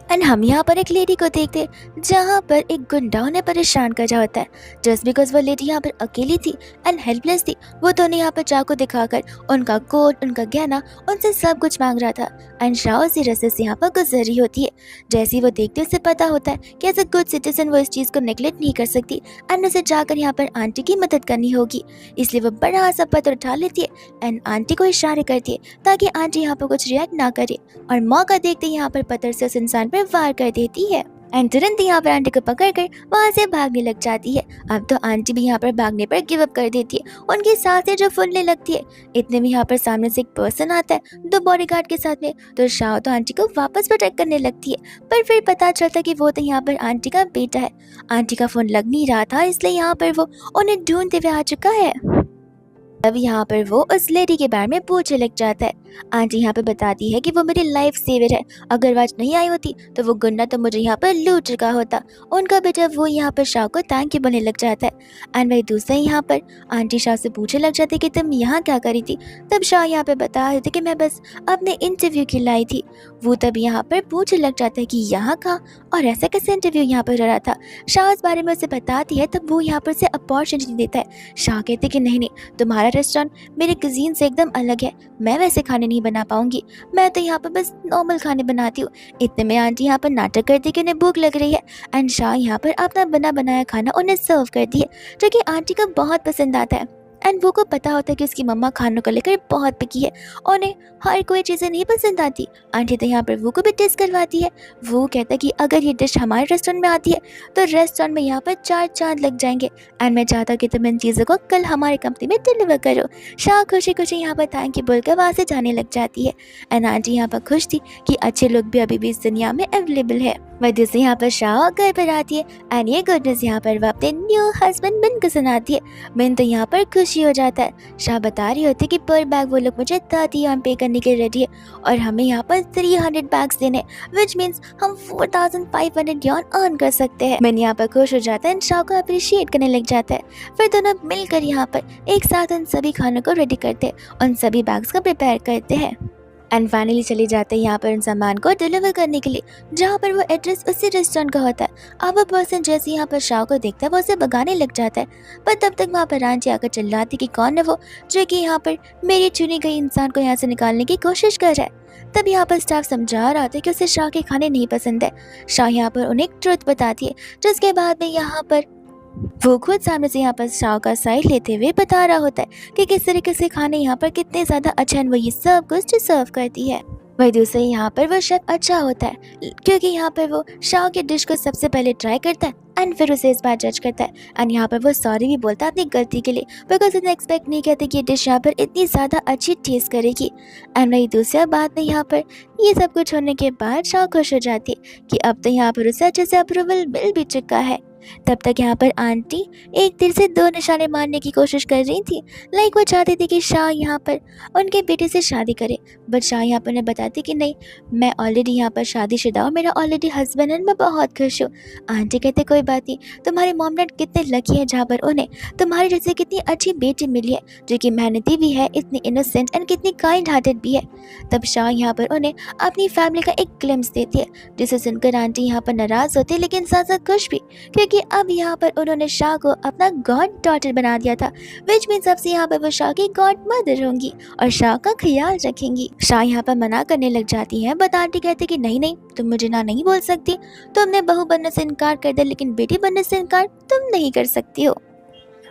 एंड हम यहाँ पर एक लेडी को देखते जहाँ पर एक गुंडा उन्हें परेशान कर रहा होता है जस्ट बिकॉज वो लेडी यहाँ पर अकेली थी एंड हेल्पलेस थी। वो तो उन्हें यहाँ पर चाकू दिखाकर उनका कोट, उनका गहना, उनसे सब कुछ मांग रहा था एंड शाह उसी रास्ते से यहाँ पर गुजर रही होती है। जैसे ही वो देखते उसे पता होता है कि एज अ गुड सिटीजन वो इस चीज़ को नेगलेक्ट नहीं कर सकती एंड उसे जाकर यहाँ पर आंटी की मदद करनी होगी, इसलिए वो बड़ा सा पत्थर उठा लेती है एंड आंटी को इशारे करती है ताकि आंटी यहाँ पर कुछ रिएक्ट ना करे और मौका देखते यहाँ पर पत्थर से उस इंसान पर वार कर देती है एंड तुरंत यहाँ पर आंटी को पकड़कर वहाँ से भागने लग जाती है। अब तो आंटी भी यहाँ पर भागने पर गिव अप कर देती है, उनकी सांसें जो फूलने लगती है। इतने में यहाँ पर सामने से एक पर्सन आता है दो बॉडीगार्ड के साथ में, तो शाह तो आंटी को वापस प्रोटेक्ट करने लगती है, पर फिर पता चलता कि वो तो यहाँ पर आंटी का बेटा है। आंटी का फोन लग नहीं रहा था इसलिए यहाँ पर वो उन्हें ढूंढते हुए आ चुका है। अब यहाँ पर वो उस लेडी के बारे में पूछने लग जाता है। आंटी यहाँ पे बताती है कि वो मेरी लाइफ सेवर है, अगर आज नहीं आई होती तो वो गुंडा तो मुझे यहाँ पर लूट चुका होता। उनका बेटा वो यहाँ पर शाह को थैंक यू बोलने लग जाता है एंड वही दूसरा यहाँ पर आंटी शाह से पूछने लग जाती कि तुम यहाँ क्या करी थी। तब शाह यहाँ पे बता रहे थे कि मैं बस अपने इंटरव्यू के लाई थी। वो तब यहाँ पर पूछने लग जाता है कि यहाँ का और ऐसा कैसे इंटरव्यू यहाँ पर हो रहा था। शाह इस बारे में उसे बताती है तब वो यहाँ पर से अपॉर्चुनिटी देता है। शाह कहते कि नहीं, तुम्हारा रेस्टोरेंट मेरे कज़िन से एकदम अलग है, मैं वैसे खाने नहीं बना पाऊंगी, मैं तो यहाँ पर बस नॉर्मल खाने बनाती हूँ। इतने में आंटी यहाँ पर नाटक करती कि उन्हें भूख लग रही है एंड शाह यहाँ पर अपना बना बनाया खाना उन्हें सर्व करती है, जो कि आंटी को बहुत पसंद आता है। एंड वो को पता होता है कि उसकी मम्मा खानों को लेकर बहुत पिकी है, उन्हें हर कोई चीज़ें नहीं पसंद आती। आंटी तो यहाँ पर वो को भी टेस्ट करवाती है। वो कहता है कि अगर ये डिश हमारे रेस्टोरेंट में आती है तो रेस्टोरेंट में यहाँ पर 4 चांद लग जाएंगे एंड मैं चाहता हूँ कि तुम इन चीज़ों को कल हमारी कंपनी में डिलीवर करो। शाह खुशी खुशी यहाँ पर थैंक यू बोलकर वहाँ से जाने लग जाती है एंड आंटी यहाँ पर खुश थी कि अच्छे लोग भी अभी भी इस दुनिया में अवेलेबल है। वह दूसरे यहाँ पर शाह घर पर आती है एंड ये गुड न्यूज़ यहाँ पर वह अपने न्यू हस्बैंड बिन को सुनाती है। बिन तो यहाँ पर खुशी हो जाता है। शाह बता रही होती है कि पर बैग वो लोग मुझे 30 पे करने के रेडी है और हमें यहाँ पर 300 बैग्स देने, विच मीन्स हम 4500 यॉन अर्न कर सकते हैं। बिन यहाँ पर खुश हो जाता है एंड शाह को अप्रिशिएट करने लग जाता है। फिर दोनों मिलकर यहाँ पर एक साथ उन सभी खानों को रेडी करते हैं, उन सभी बैग्स को प्रिपेयर करते हैं एंड फाइनली चले जाते हैं यहाँ पर उन सामान को डिलीवर करने के लिए, जहाँ पर वो एड्रेस उसी रेस्टोरेंट का होता है। अब वो पर्सन जैसे यहाँ पर शाह को देखता है वो उसे भगाने लग जाता है, पर तब तक वहाँ पर आंटी आकर चिल्लाती कि कौन है वो जो कि यहाँ पर मेरी चुनी गई इंसान को यहाँ से निकालने की कोशिश कर रहा है। तब यहाँ पर स्टाफ समझा रहा था कि उसे शाह के खाने नहीं पसंद है। शाह यहाँ पर उन्हें एक ट्रुथ बताती है, जिसके बाद में यहाँ पर वो खुद सामने से यहाँ पर शाह का साइड लेते हुए बता रहा होता है कि किस तरीके से खाने यहाँ पर कितने ज़्यादा अच्छा है, वो ये सब कुछ सर्व करती है। वही दूसरे यहाँ पर वो शेफ अच्छा होता है क्योंकि यहाँ पर वो शाह की डिश को सबसे पहले ट्राई करता है एंड फिर उसे इस बार जज करता है एंड यहाँ पर वो सॉरी भी बोलता है अपनी गलती के लिए, बिकॉज उसने एक्सपेक्ट नहीं किया था कि ये डिश यहाँ पर इतनी ज़्यादा अच्छी टेस्ट करेगी। एंड वही दूसरा बात में यहाँ पर ये सब कुछ होने के बाद शाह खुश हो जाती है कि अब तो यहाँ पर उसे अच्छे से अप्रूवल मिल भी चुका है। तब तक यहाँ पर आंटी एक तीर से 2 निशाने मारने की कोशिश कर रही थी। लाइक वो चाहती थी कि शाह यहाँ पर उनके बेटे से शादी करे, बट शाह यहाँ पर उन्हें बताती कि नहीं, मैं ऑलरेडी यहाँ पर शादीशुदा हूँ, मेरा ऑलरेडी हस्बैंड है, मैं बहुत खुश हूँ। आंटी कहते कोई बात नहीं, तुम्हारे मॉम डैड कितने लकी हैं जहाँ पर उन्हें तुम्हारी जैसे कितनी अच्छी बेटी मिली है जो कि मेहनती भी है, इतनी इनोसेंट एंड कितनी काइंड हार्टेड भी है। तब शाह यहाँ पर उन्हें अपनी फैमिली का एक ग्लिम्स देती है, जिसे सुनकर आंटी यहाँ पर नाराज़ होती है लेकिन साथ साथ खुश भी, क्योंकि अब यहाँ पर उन्होंने शाह को अपना गॉड डॉटर बना दिया था, विच मीन्स अब से यहाँ पर वो शाह की गॉड मदर होंगी और शाह का ख्याल रखेंगी। शाह यहाँ पर मना करने लग जाती है, बट आंटी कहती कि नहीं नहीं, तुम मुझे ना नहीं बोल सकती, तुमने बहू बनने से इनकार कर दिया लेकिन बेटी बनने से इनकार तुम नहीं कर सकती हो।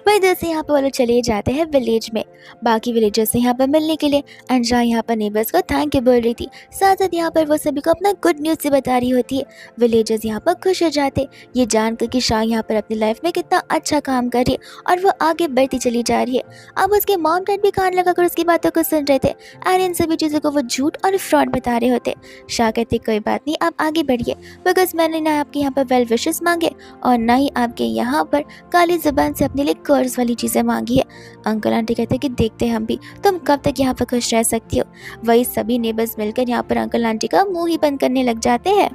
वही इधर से यहाँ पर वो लोग चले जाते हैं विलेज में बाकी विलेजर्स से यहाँ पर मिलने के लिए एंड शाह यहाँ पर नेबर्स को थैंक यू बोल रही थी, साथ साथ यहाँ पर वो सभी को अपना गुड न्यूज़ से बता रही होती है। विलेजर्स यहाँ पर खुश हो जाते ये जानकर कि शाह यहाँ पर अपनी लाइफ में कितना अच्छा काम कर रही है और वो आगे बढ़ती चली जा रही है। अब उसके मॉम डैड भी कान लगाकर उसकी बातों को सुन रहे थे एंड इन सभी चीज़ों को वो झूठ और फ्रॉड बता रहे होते। शाह कहते कोई बात नहीं, आप आगे बढ़िए, बिकॉज मैंने ना आपके यहाँ पर वेल विशेस मांगे और ना ही आपके यहाँ पर काली जुबान से अपने लिए कर्ज वाली चीज़ें मांगी है। अंकल आंटी कहते हैं कि देखते हैं हम भी, तुम कब तक यहाँ पर खुश रह सकती हो। वही सभी नेबर्स मिलकर यहाँ पर अंकल आंटी का मुंह ही बंद करने लग जाते हैं।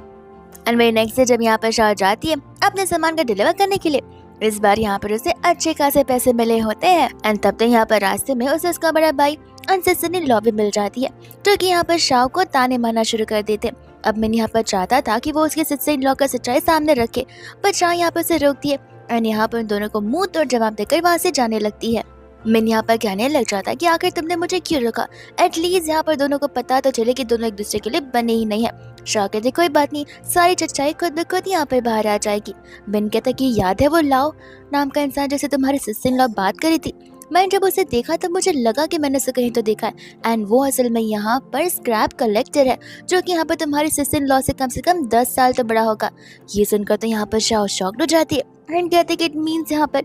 एंड वही नेक्स्ट डे जब यहाँ पर शाह जाती है अपने सामान का डिलीवर करने के लिए, इस बार यहाँ पर उसे अच्छे खासे पैसे मिले होते हैं एंड तब तक यहाँ पर रास्ते में उसे उसका बड़ा भाई और सिस्टर ने लॉ भी मिल जाती है, जो कि यहाँ पर शाह को ताने मारना शुरू कर देते। अब मैंने यहाँ पर चाहता था कि वो उसके सिस्टर इन लॉ का सच्चाई सामने रखे, पर शाह यहाँ पर उसे रोकती है एंड यहाँ पर दोनों को मुंह तोड़ जवाब देकर वहाँ से जाने लगती है। मैं यहाँ पर कहने लग जाता कि आखिर तुमने मुझे क्यों रोका, एटलीस्ट यहाँ पर दोनों को पता तो चले कि दोनों एक दूसरे के लिए बने ही नहीं है। शाह कहते कोई बात नहीं, सारी सच्चाई खुद ब खुद यहाँ पर बाहर आ जाएगी। बिन कहता कि याद है वो लाओ नाम का इंसान जैसे तुम्हारी सिस्टर इन लॉ बात करी थी, मैंने जब उसे देखा तब मुझे लगा कि मैंने उसे कहीं तो देखा है एंड वो असल में यहाँ पर स्क्रैप कलेक्टर है, जो कि यहाँ पर तुम्हारी सिस्टर इन लॉ से कम 10 साल तो बड़ा होगा। ये सुनकर तो यहाँ पर शाह शॉक्ड हो जाती है एंड कहते कि इट मीन्स यहाँ पर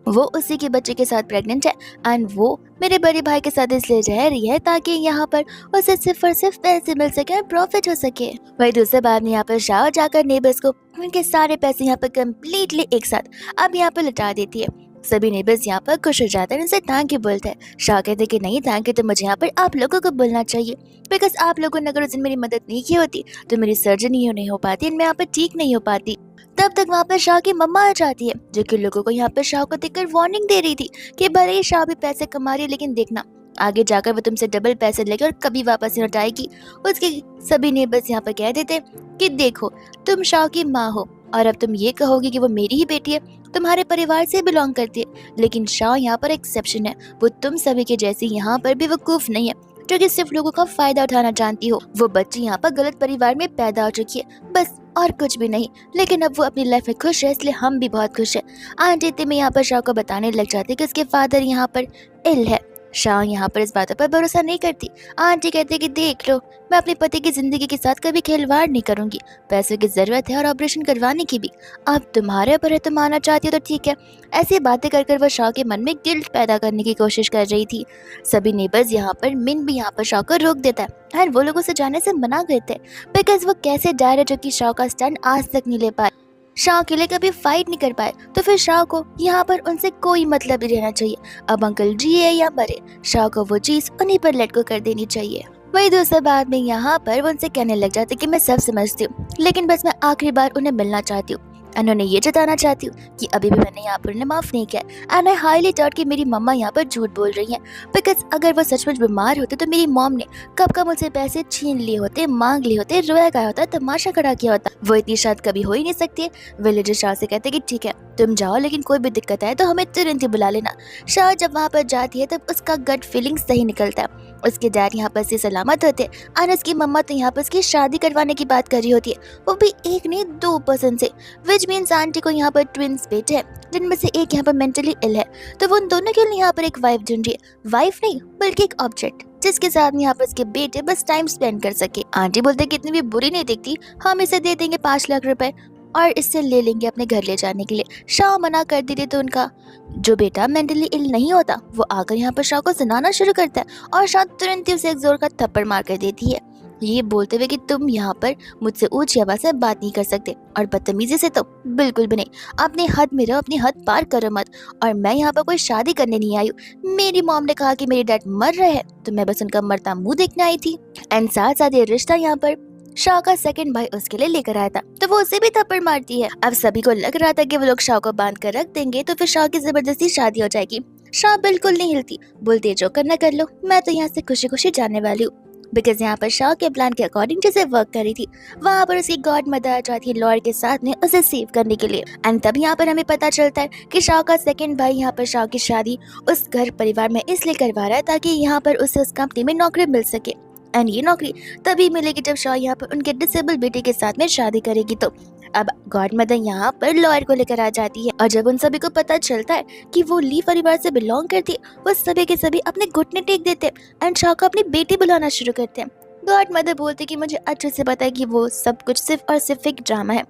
वो उसी के बच्चे के साथ प्रेग्नेंट है एंड वो मेरे बड़े भाई के साथ इसलिए रह रही है ताकि यहाँ पर उसे सिर्फ और सिर्फ पैसे मिल सके और प्रॉफिट हो सके। वही दूसरे बाद में यहाँ पर शाह जाकर नेबर्स को उनके सारे पैसे यहाँ पर कम्प्लीटली एक साथ अब यहाँ पर लौटा देती है। सभी नेबर्स यहाँ पर खुश हो जाते हैं, उनसे थैंक यू बोलते हैं। शाह कहते कि नहीं थैंक यू तो मुझे यहाँ पर आप लोगों को बोलना चाहिए, बिकॉज आप लोगों ने अगर उस दिन मेरी मदद नहीं की होती तो मेरी सर्जरी नहीं हो पाती और मैं यहाँ पर ठीक नहीं हो पाती। तब तक वहाँ पर शाह की मम्मा आ जाती है, जो कि लोगों को यहाँ पर शाह को देखकर वार्निंग दे रही थी कि भले ही शाह भी पैसे कमा रही है लेकिन देखना आगे जाकर वो तुमसे डबल पैसे लेकर और कभी वापस नहीं लौटाएगी। उसके सभी नेबर्स यहाँ पर कह देते कि देखो तुम शाह की माँ हो और अब तुम ये कहोगे कि वो मेरी ही बेटी है तुम्हारे परिवार से बिलोंग करती है, लेकिन शाह यहाँ पर एक्सेप्शन है। वो तुम सभी के जैसी यहाँ पर बेवकूफ नहीं है जो कि सिर्फ लोगों का फायदा उठाना जानती हो। वो बच्ची यहाँ पर गलत परिवार में पैदा हो चुकी है, बस और कुछ भी नहीं। लेकिन अब वो अपनी लाइफ में खुश है, इसलिए हम भी बहुत खुश है। आंटी इतने में यहाँ पर शाह को बताने लग जाती है कि उसके फादर यहाँ पर इल है। शाह यहाँ पर इस बातों पर भरोसा नहीं करती। आंटी कहती है कि देख लो, मैं अपने पति की जिंदगी के साथ कभी खिलवाड़ नहीं करूंगी। पैसों की जरूरत है और ऑपरेशन करवाने की भी। अब तुम्हारे ऊपर है, तुम आना चाहती हो तो ठीक है। ऐसी बातें कर वह शाह के मन में गिल्ट पैदा करने की कोशिश कर रही थी। सभी नेबर्स यहाँ पर मिन भी यहाँ पर शाह को रोक देता है और वो लोग उसे जाने से मना करते हैं, बिकॉज वो कैसे डर है जो कि शाह का स्टैंड आज तक नहीं ले पाए, शाह के लिए कभी फाइट नहीं कर पाए। तो फिर शाह को यहाँ पर उनसे कोई मतलब नहीं रहना चाहिए। अब अंकल जिए या मरे, शाह को वो चीज उन्हीं पर लेट को कर देनी चाहिए। वही दूसरे बाद में यहाँ पर वो उनसे कहने लग जाते कि मैं सब समझती हूँ, लेकिन बस मैं आखिरी बार उन्हें मिलना चाहती हूँ। उन्होंने ये जताना चाहती हूँ कि अभी भी मैंने यहाँ पर उन्हें माफ नहीं किया। एंड आई हाईली डाउट कि मेरी मम्मा यहाँ पर झूठ बोल रही हैं, बिकॉज अगर वो सचमुच बीमार होते तो मेरी मॉम ने कब का मुझसे पैसे छीन लिए होते, मांग लिए होते, रोया गया होता, तमाशा खड़ा किया होता। वो इतनी शायद कभी हो ही नहीं सकती है। विलेजर शाह से कहते कि ठीक है तुम जाओ, लेकिन कोई भी दिक्कत आए तो हमें तुरंत ही बुला लेना। शाह जब वहाँ पर जाती है तब उसका गट फीलिंग सही निकलता है। उसके डैड यहाँ पर से सलामत होते हैं और उसकी मम्मा तो यहाँ पर उसकी शादी करवाने की बात कर रही होती है, वो भी एक नहीं 2 पर्सन से। विच मीन्स आंटी को यहाँ पर ट्विंस बेटे हैं, जिनमें से एक यहाँ पर मेंटली इल है। तो वो उन दोनों के लिए यहाँ पर एक वाइफ ढूंढ रही है। वाइफ नहीं बल्कि एक ऑब्जेक्ट, जिसके साथ यहाँ पर उसके बेटे बस टाइम स्पेंड कर सके। आंटी बोलते कितनी भी बुरी नहीं दिखती, हम इसे दे देंगे 5 लाख रुपए और इससे ले लेंगे अपने घर ले जाने के लिए। शाह मना कर देते तो उनका जो बेटा मेंटली इल नहीं होता वो आकर यहाँ पर शाह को सुनाना शुरू करता है और शाह तुरंत ही उसे एक जोर का थप्पड़ मार कर देती है, ये बोलते हुए कि तुम यहाँ पर मुझसे ऊंची आवाज से बात नहीं कर सकते और बदतमीजी से तो बिल्कुल भी नहीं। अपने हद में रहो, अपनी हद पार करो मत। और मैं यहाँ पर कोई शादी करने नहीं आई हूँ। मेरी मॉम ने कहा कि मेरे डैड मर रहे हैं तो मैं बस उनका मरता मुंह देखने आई थी। एंड साथ साथ ये रिश्ता यहाँ पर शाह का सेकंड भाई उसके लिए लेकर आया था, तो वो उसे भी थप्पड़ मारती है। अब सभी को लग रहा था कि वो लोग शाह को बांध कर रख देंगे तो फिर शाह की जबरदस्ती शादी हो जाएगी। शाह बिल्कुल नहीं हिलती, बोलती जो करना कर लो, मैं तो यहाँ से खुशी खुशी जाने वाली हूँ। बिकॉज यहाँ पर शाह के प्लान के अकॉर्डिंग जैसे वर्क कर रही थी, वहाँ पर उसकी गॉड मदर आ जाती है लॉयर के साथ में उसे सेव करने के लिए। एंड तब यहाँ पर हमें पता चलता है कि शाह का सेकंड भाई यहाँ पर शाह की शादी उस घर परिवार में इसलिए करवा रहा है ताकि यहाँ पर उसे उस कंपनी में नौकरी मिल सके। एंड ये नौकरी तभी मिलेगी जब शाह यहाँ पर उनके डिसेबल बेटे के साथ में शादी करेगी। तो अब गॉड मदर यहाँ पर लॉयर को लेकर आ जाती है और जब उन सभी को पता चलता है कि वो ली परिवार से बिलोंग करती है, वो सभी के सभी अपने घुटने टेक देते हैं एंड शाह को अपनी बेटी बुलाना शुरू करते हैं। गॉड मदर बोलती कि मुझे अच्छे से पता है कि वो सब कुछ सिर्फ और सिर्फ एक ड्रामा है।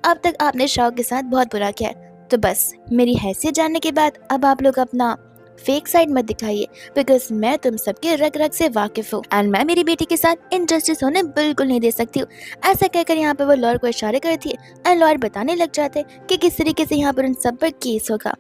अब तक आपने शाह के साथ बहुत बुरा किया है, तो बस मेरी हैसियत जानने के बाद अब आप लोग अपना फेक साइड मत दिखाइए, बिकॉज मैं तुम सबके रग रग से वाकिफ हूँ एंड मैं मेरी बेटी के साथ इनजस्टिस होने बिल्कुल नहीं दे सकती हूँ। ऐसा कहकर यहाँ पर वो लॉयर को इशारे करती है एंड लॉयर बताने लग जाते हैं कि किस तरीके से यहाँ पर उन सब पर केस होगा।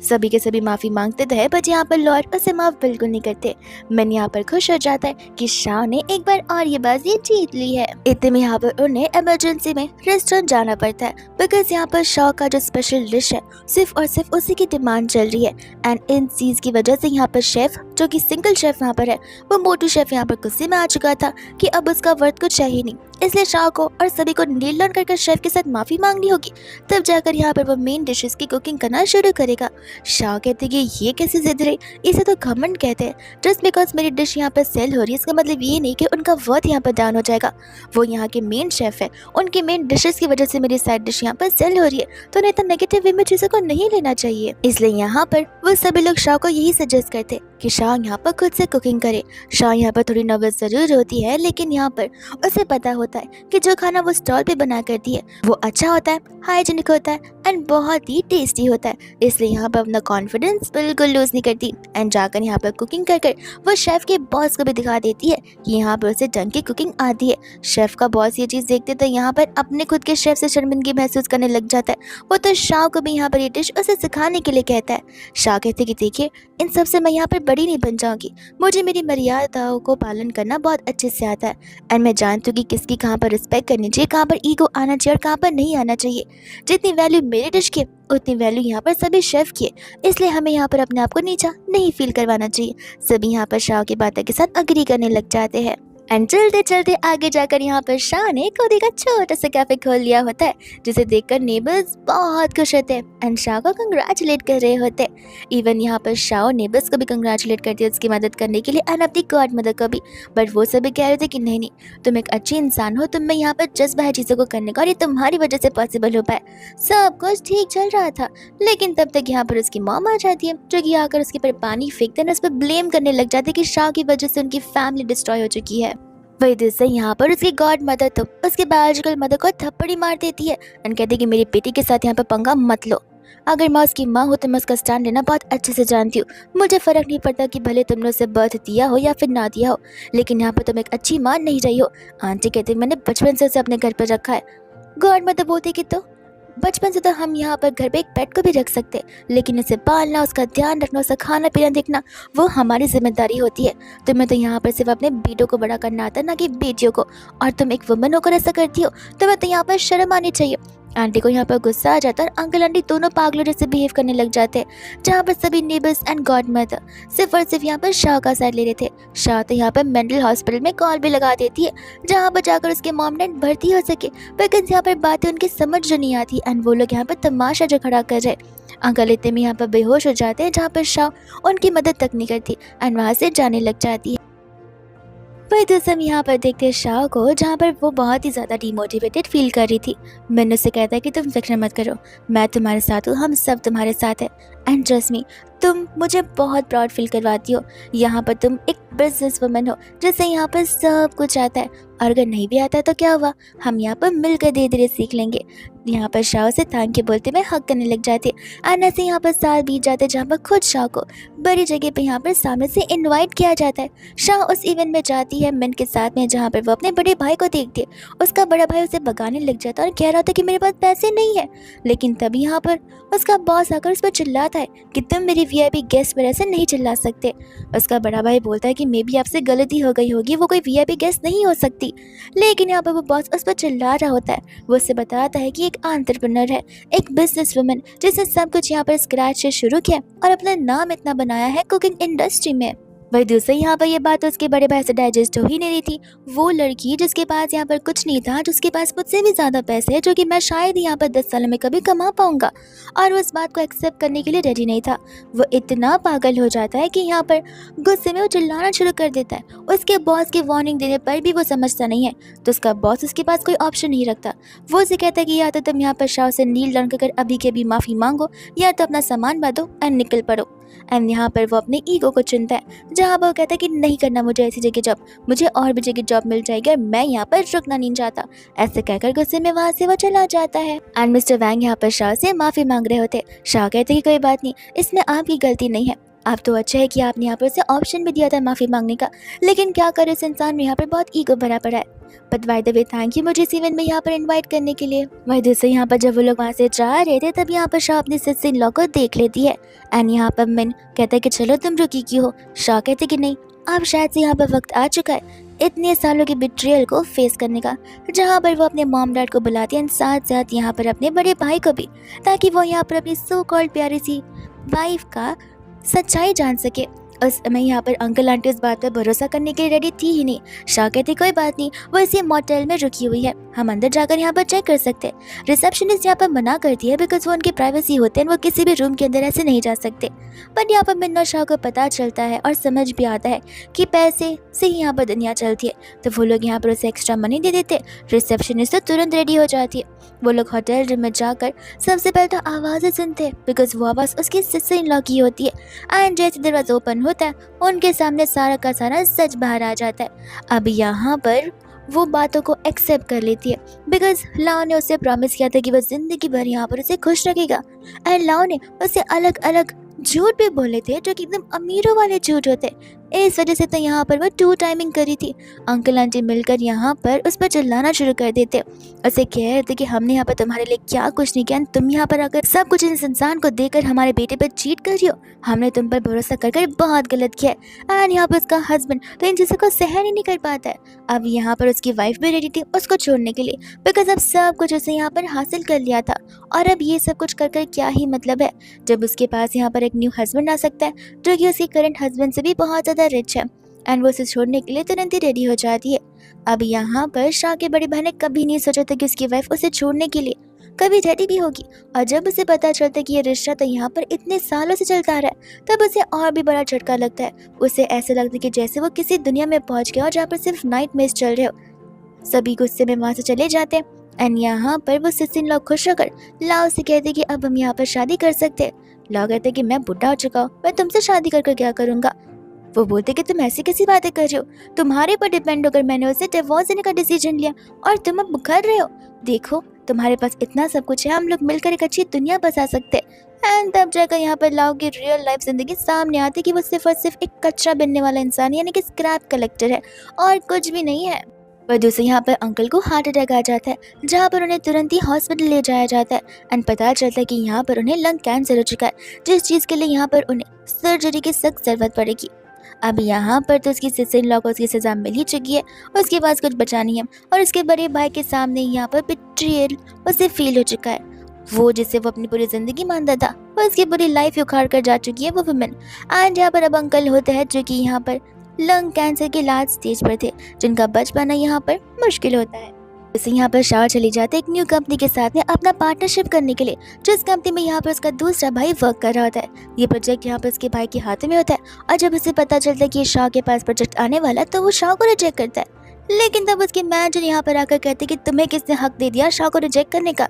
सभी के सभी माफी मांगते तो है, बट यहाँ पर लॉयर उसे माफ बिल्कुल नहीं करते। मन यहाँ पर खुश हो जाता है कि शाह ने एक बार और ये बाजी जीत ली है। इतने में यहाँ पर उन्हें इमरजेंसी में रेस्टोरेंट जाना पड़ता है, बिकॉज यहाँ पर शाह का जो स्पेशल डिश है सिर्फ और सिर्फ उसी की डिमांड चल रही है। एंड इन चीज की वजह से यहाँ पर शेफ जो कि सिंगल शेफ यहाँ पर है, वो मोटू शेफ यहाँ पर गुस्से में आ चुका था कि अब उसका वर्थ कुछ है ही नहीं, इसलिए शाह को और सभी को नील डाउन करके शेफ के साथ माफी मांगनी होगी, तब जाकर यहाँ पर वो मेन डिशेस की कुकिंग करना शुरू करेगा। शाह कहते कि ये कैसी जिद रही, इसे तो घमंड कहते हैं। जस्ट बिकॉज मेरी डिश यहाँ पर सेल हो रही है इसका मतलब ये नहीं कि उनका वर्थ यहाँ पर डाउन हो जाएगा। वो यहाँ के मेन शेफ है, उनके मेन डिशेस की वजह से मेरी साइड डिश यहाँ पर सेल हो रही है, तो उन्हें इतना नेगेटिव वे में चीजों को नहीं लेना चाहिए। इसलिए यहाँ पर वो सभी लोग शाह को यही सजेस्ट करते कि शाह यहाँ पर खुद से कुकिंग करे। शाह यहाँ पर थोड़ी नर्वस जरूर होती है, लेकिन यहाँ पर उसे पता होता है कि जो खाना वो स्टॉल पे बना करती है वो अच्छा होता है, हाइजीनिक होता है एंड बहुत ही टेस्टी होता है। इसलिए यहाँ पर अपना कॉन्फिडेंस बिल्कुल लूज नहीं करती एंड जाकर यहाँ पर कुकिंग कर कर वो शेफ के बॉस को भी दिखा देती है कि यहाँ पर उसे ढंग की कुकिंग आती है। शेफ का बॉस ये चीज़ देखते तो यहाँ पर अपने खुद के शेफ से शर्मिंदगी महसूस करने लग जाता है। वो तो शाह को भी यहाँ पर ये डिश उसे सिखाने के लिए कहता है। शाह कहते कि देखिए इन सब से मैं यहाँ पर बड़ी नहीं बन जाऊँगी, मुझे मेरी मर्यादाओं को पालन करना बहुत अच्छे से आता है एंड मैं जानती हूँ कि किसकी कहाँ पर रिस्पेक्ट करनी चाहिए, कहाँ पर ईगो आना चाहिए और कहाँ पर नहीं आना चाहिए। जितनी वैल्यू मेरे डिश की उतनी वैल्यू यहाँ पर सभी शेफ की है, इसलिए हमें यहाँ पर अपने आप को नीचा नहीं फील करवाना चाहिए। सभी यहाँ पर शाह की बातों के साथ अग्री करने लग जाते हैं। एंड चलते चलते आगे जाकर यहाँ पर शाह ने खुद का छोटा सा कैफे खोल लिया होता है, जिसे देखकर नेबर्स बहुत खुश होते हैं एंड शाह को कंग्रेचुलेट कर रहे होते हैं। इवन यहाँ पर शाह नेबर्स को भी कंग्रेचुलेट करती है उसकी मदद करने के लिए एंड अपनी गॉड मदर को भी। बट वो सभी कह रहे थे कि नहीं नहीं, तुम एक अच्छी इंसान हो, तुम में यहाँ पर जज्बा है चीज़ों को करने का और ये तुम्हारी वजह से पॉसिबल हो पाए। सब कुछ ठीक चल रहा था, लेकिन तब तक यहाँ पर उसकी मॉम आ जाती है, जो कि आकर उसके ऊपर पानी फेंकते हैं, उस पर ब्लेम करने लग जाते हैं कि शाह की वजह से उनकी फैमिली डिस्ट्रॉय हो चुकी है। वही दूसरे यहाँ पर उसकी गॉड मदर तो उसके बायोलॉजिकल मदर को थप्पड़ी मार देती है एंड कहती है कि मेरी बेटी के साथ यहाँ पर पंगा मत लो। अगर मैं उसकी माँ हूँ तो मैं उसका स्टैंड लेना बहुत अच्छे से जानती हूँ। मुझे फ़र्क नहीं पड़ता कि भले तुमने उसे बर्थ दिया हो या फिर ना दिया हो, लेकिन यहाँ पर तुम एक अच्छी माँ नहीं रही हो। आंटी कहती है मैंने बचपन से उसे अपने घर पर रखा है। गॉड मदर बोलती है कि तो बचपन से तो हम यहाँ पर घर पे एक पेट को भी रख सकते, लेकिन उसे पालना, उसका ध्यान रखना, उसका खाना पीना देखना वो हमारी जिम्मेदारी होती है। तुम्हें तो यहाँ पर सिर्फ अपने बेटों को बड़ा करना आता है, ना कि बेटियों को। और तुम एक वुमन होकर ऐसा करती हो, तुम्हें तो यहाँ पर शर्म आनी चाहिए। आंटी को यहाँ पर गुस्सा आ जाता है और अंकल आंटी दोनों पागलों जैसे बिहेव करने लग जाते हैं, जहाँ पर सभी नेबर्स एंड गॉड मदर सिर्फ और सिर्फ यहाँ पर शाह का साइड ले रहे थे। शाह तो यहाँ पर मेंटल हॉस्पिटल में कॉल भी लगा देती है, जहाँ पर जाकर उसके मॉम डैड भर्ती हो सके, बिकॉज यहाँ पर बातें उनकी समझ जो नहीं आती एंड वो लोग यहाँ पर तमाशा जो खड़ा कर रहे। अंकल इतने में यहाँ पर बेहोश हो जाते हैं, जहाँ पर शाह उनकी मदद तक नहीं करती एंड वहाँ से जाने लग जाती है। वही दोस्त हम यहाँ पर देखते हैं शाह को, जहाँ पर वो बहुत ही ज़्यादा डिमोटिवेटेड फील कर रही थी। मैंने उससे कहता है कि तुम फिक्र मत करो, मैं तुम्हारे साथ हूँ, हम सब तुम्हारे साथ हैं एंड ट्रस्ट मी, तुम मुझे बहुत प्राउड फील करवाती हो। यहाँ पर तुम एक बिजनेस वुमन हो जिससे यहाँ पर सब कुछ आता है, और अगर नहीं भी आता है तो क्या हुआ, हम यहाँ पर मिलकर धीरे धीरे सीख लेंगे। यहाँ पर शाह से थैंक यू बोलते हुए हक करने लग जाते एंड ऐसे यहाँ पर साल बीत जाते, जहाँ पर खुद शाह को बड़ी जगह पे यहाँ पर सामने से इनवाइट किया जाता है। शाह उस इवेंट में जाती है मिन के साथ में, जहाँ पर वो अपने बड़े भाई को देखती है। उसका बड़ा भाई उसे भगाने लग जाता है और कह रहा था कि मेरे पास पैसे नहीं है, लेकिन तभी यहाँ पर उसका बॉस आकर उस पर चिल्लाता है कि तुम मेरी वीआईपी गेस्ट पर ऐसे नहीं चिल्ला सकते। उसका बड़ा भाई बोलता है कि मे बी आपसे गलती हो गई होगी, वो कोई वीआईपी गेस्ट नहीं हो सकती, लेकिन यहाँ पर वो बॉस उस पर चिल्ला रहा होता है। वो उससे बताता है कि एक एंटरप्रेन्योर है, एक बिजनेस वुमन जिसने सब कुछ यहाँ पर स्क्रैच से शुरू किया और अपना नाम इतना बनाया है कुकिंग इंडस्ट्री में। वही दूसरे यहाँ पर ये बात उसके बड़े भाई से डाइजेस्ट हो ही नहीं रही थी। वो लड़की जिसके पास यहाँ पर कुछ नहीं था, जिसके पास मुझसे भी ज़्यादा पैसे हैं, जो कि मैं शायद यहाँ पर 10 सालों में कभी कमा पाऊंगा, और वो इस बात को एक्सेप्ट करने के लिए रेडी नहीं था। वो इतना पागल हो जाता है कि यहाँ पर गुस्से में वो चिल्लाना शुरू कर देता है। उसके बॉस की वार्निंग देने पर भी वो समझता नहीं है, तो उसका बॉस उसके पास कोई ऑप्शन नहीं रखता। वो उसे कहता है कि या तो तुम यहाँ पर शाह से नील डाउन कर अभी के भी माफ़ी मांगो, या तो अपना सामान बांधो एंड निकल पड़ो। एंड यहाँ पर वो अपने ईगो को चुनता है, जहाँ पर वो कहता है कि नहीं करना मुझे ऐसी जगह जॉब, मुझे और भी जगह जॉब मिल जाएगी और मैं यहाँ पर रुकना नहीं चाहता। ऐसे कहकर गुस्से में वहाँ से वो चला जाता है। एंड मिस्टर वैंग यहाँ पर शाह से माफ़ी मांग रहे होते। शाह कहते कि कोई बात नहीं, इसमें आपकी गलती नहीं है, आप तो अच्छा है कि आपने यहाँ पर उसे ऑप्शन भी दिया था माफ़ी मांगने का, लेकिन क्या करे इस इंसान में यहाँ पर बहुत ईगो भरा पड़ा है। But by the way thank you मुझे इस इवेंट में यहाँ पर इनवाइट करने के लिए। वही दूसरे यहाँ पर जब वो लोग वहाँ से जा रहे थे, तब यहाँ पर शाह अपनी सिस्टर इन लॉ को देख लेती है एंड यहाँ पर मिन कहता है कि चलो तुम रुकी क्यों हो। शाह कहते कि नहीं, अब शायद से यहाँ पर वक्त आ चुका है इतने सालों के बिट्रियल को फेस करने का, जहाँ पर वो अपने मॉम डैड को बुलाती है एंड साथ साथ यहाँ पर अपने बड़े भाई को भी, ताकि वो यहाँ पर अपनी सो कॉल्ड प्यारी सी वाइफ का सच्चाई जान सके। उस समय यहाँ पर अंकल आंटी उस बात पर भरोसा करने के लिए रेडी थी ही नहीं। शाह कहते कोई बात नहीं, वो इसी मोटेल में रुकी हुई है, हम अंदर जाकर यहाँ पर चेक कर सकते हैं। रिसेप्शनिस्ट यहाँ पर मना करती है बिकॉज वो उनकी प्राइवेसी होते हैं, वो किसी भी रूम के अंदर ऐसे नहीं जा सकते। बट यहाँ पर मिन्ना शाह को पता चलता है और समझ भी आता है कि पैसे से ही यहाँ पर दुनिया चलती है, तो वो लोग यहाँ पर उसे एक्स्ट्रा मनी दे देते। रिसेप्शनिस्ट तो तुरंत रेडी हो जाती है। वो लोग होटल रूम में जाकर सबसे पहले तो आवाज़ें सुनते हैं, बिकॉज वो आवाज़ उसकी सिस्टर इन लॉ की होती है। एंड जैसे दरवाजा ओपन होता है, उनके सामने सारा का सारा सच बाहर आ जाता है। अब यहाँ पर वो बातों को एक्सेप्ट कर लेती है, बिकॉज लाओ ने उसे प्रॉमिस किया था कि वो जिंदगी भर यहाँ पर उसे खुश रखेगा। एंड लाओ ने उसे अलग अलग झूठ भी बोले थे, जो कि एकदम अमीरों वाले झूठ होते। इस वजह से तो यहाँ पर वो 2 टाइमिंग करी थी। अंकल आंटी मिलकर यहाँ पर उस पर चिल्लाना शुरू कर देते, उसे कह रहे थे कि हमने यहाँ पर तुम्हारे लिए क्या कुछ नहीं किया, तुम यहाँ पर आकर सब कुछ इस इंसान को देकर हमारे बेटे पर चीट कर रही हो, हमने तुम पर भरोसा कर बहुत गलत किया है। एंड यहाँ पर उसका हस्बैंड तो इन चीज़ों को सहन ही नहीं कर पाता है। अब यहाँ पर उसकी वाइफ भी रेडी थी उसको छोड़ने के लिए, बिकॉज अब सब कुछ उसे यहाँ पर हासिल कर लिया था, और अब ये सब कुछ कर क्या ही मतलब है, जब उसके पास यहाँ पर एक न्यू हस्बैंड आ सकता है जो कि उसके करंट हस्बैंड से भी बहुत ज़्यादा रिच है। एंड वो उसे छोड़ने के लिए तुरंत ही रेडी हो जाती है। अब यहाँ पर शाह की बड़ी बहन ने कभी नहीं सोचा था कि उसकी वाइफ उसे छोड़ने के लिए कभी रेडी भी होगी। और जब उसे पता चलता है कि ये रिश्ता तो यहाँ पर इतने सालों से चलता आ रहा है, तब उसे और भी बड़ा झटका लगता है। उसे ऐसा लगता है कि जैसे वो किसी दुनिया में पहुंच गया और जहाँ पर सिर्फ नाइटमेयर्स चल रहे हो। सभी गुस्से में वहां से चले जाते हैं एंड यहाँ पर वो सिसिन लॉ खुश होकर लाओ से कहते कि अब हम यहाँ पर शादी कर सकते हैं। लॉ कहते कि मैं बुढ़ा हो चुका हूँ, मैं तुमसे शादी कर क्या करूंगा। वो बोलते कि तुम ऐसी कैसी बातें कर रहे हो, तुम्हारे पर डिपेंड होकर मैंने उसे डिवोर्स देने का डिसीजन लिया और तुम अब मुकर रहे हो। देखो तुम्हारे पास इतना सब कुछ है, हम लोग मिलकर एक अच्छी दुनिया बसा सकते हैं। एंड तब जाकर यहाँ पर लाओ की रियल लाइफ जिंदगी सामने आती कि वो सिर्फ और सिर्फ एक कचरा बिनने वाला इंसान यानी कि स्क्रैप कलेक्टर है और कुछ भी नहीं है। पर दूसरे यहाँ पर अंकल को हार्ट अटैक आ जाता है, जहाँ पर उन्हें तुरंत ही हॉस्पिटल ले जाया जाता है एंड पता चलता है कि यहाँ पर उन्हें लंग कैंसर हो चुका है, जिस चीज़ के लिए यहाँ पर उन्हें सर्जरी की सख्त जरूरत पड़ेगी। अब यहाँ पर तो उसकी सिस्टर लॉ को उसकी सजा मिल ही चुकी है, उसके पास कुछ बचा नहीं है और उसके बड़े भाई के सामने यहाँ पर बिट्रियल उसे फील हो चुका है। वो जिसे वो अपनी पूरी जिंदगी मानता था, वो उसकी पूरी लाइफ उखाड़ कर जा चुकी है वो वुमेन। एंड यहाँ पर अब अंकल होते हैं जो कि यहाँ पर लंग कैंसर के लास्ट स्टेज पर थे, जिनका बच पाना यहाँ पर मुश्किल होता है। जैसे यहाँ पर शाह चली जाते एक न्यू कंपनी के साथ में अपना पार्टनरशिप करने के लिए, जिस कंपनी में यहाँ पर उसका दूसरा भाई वर्क कर रहा होता है। ये प्रोजेक्ट यहाँ पर उसके भाई के हाथ में होता है और जब उसे पता चलता है कि शाह के पास प्रोजेक्ट आने वाला है, तो वो शाह को रिजेक्ट करता है। लेकिन तब उसके मैनेजर यहाँ पर आकर कहते कि तुम्हें किसने हक दे दिया शाह को रिजेक्ट करने का,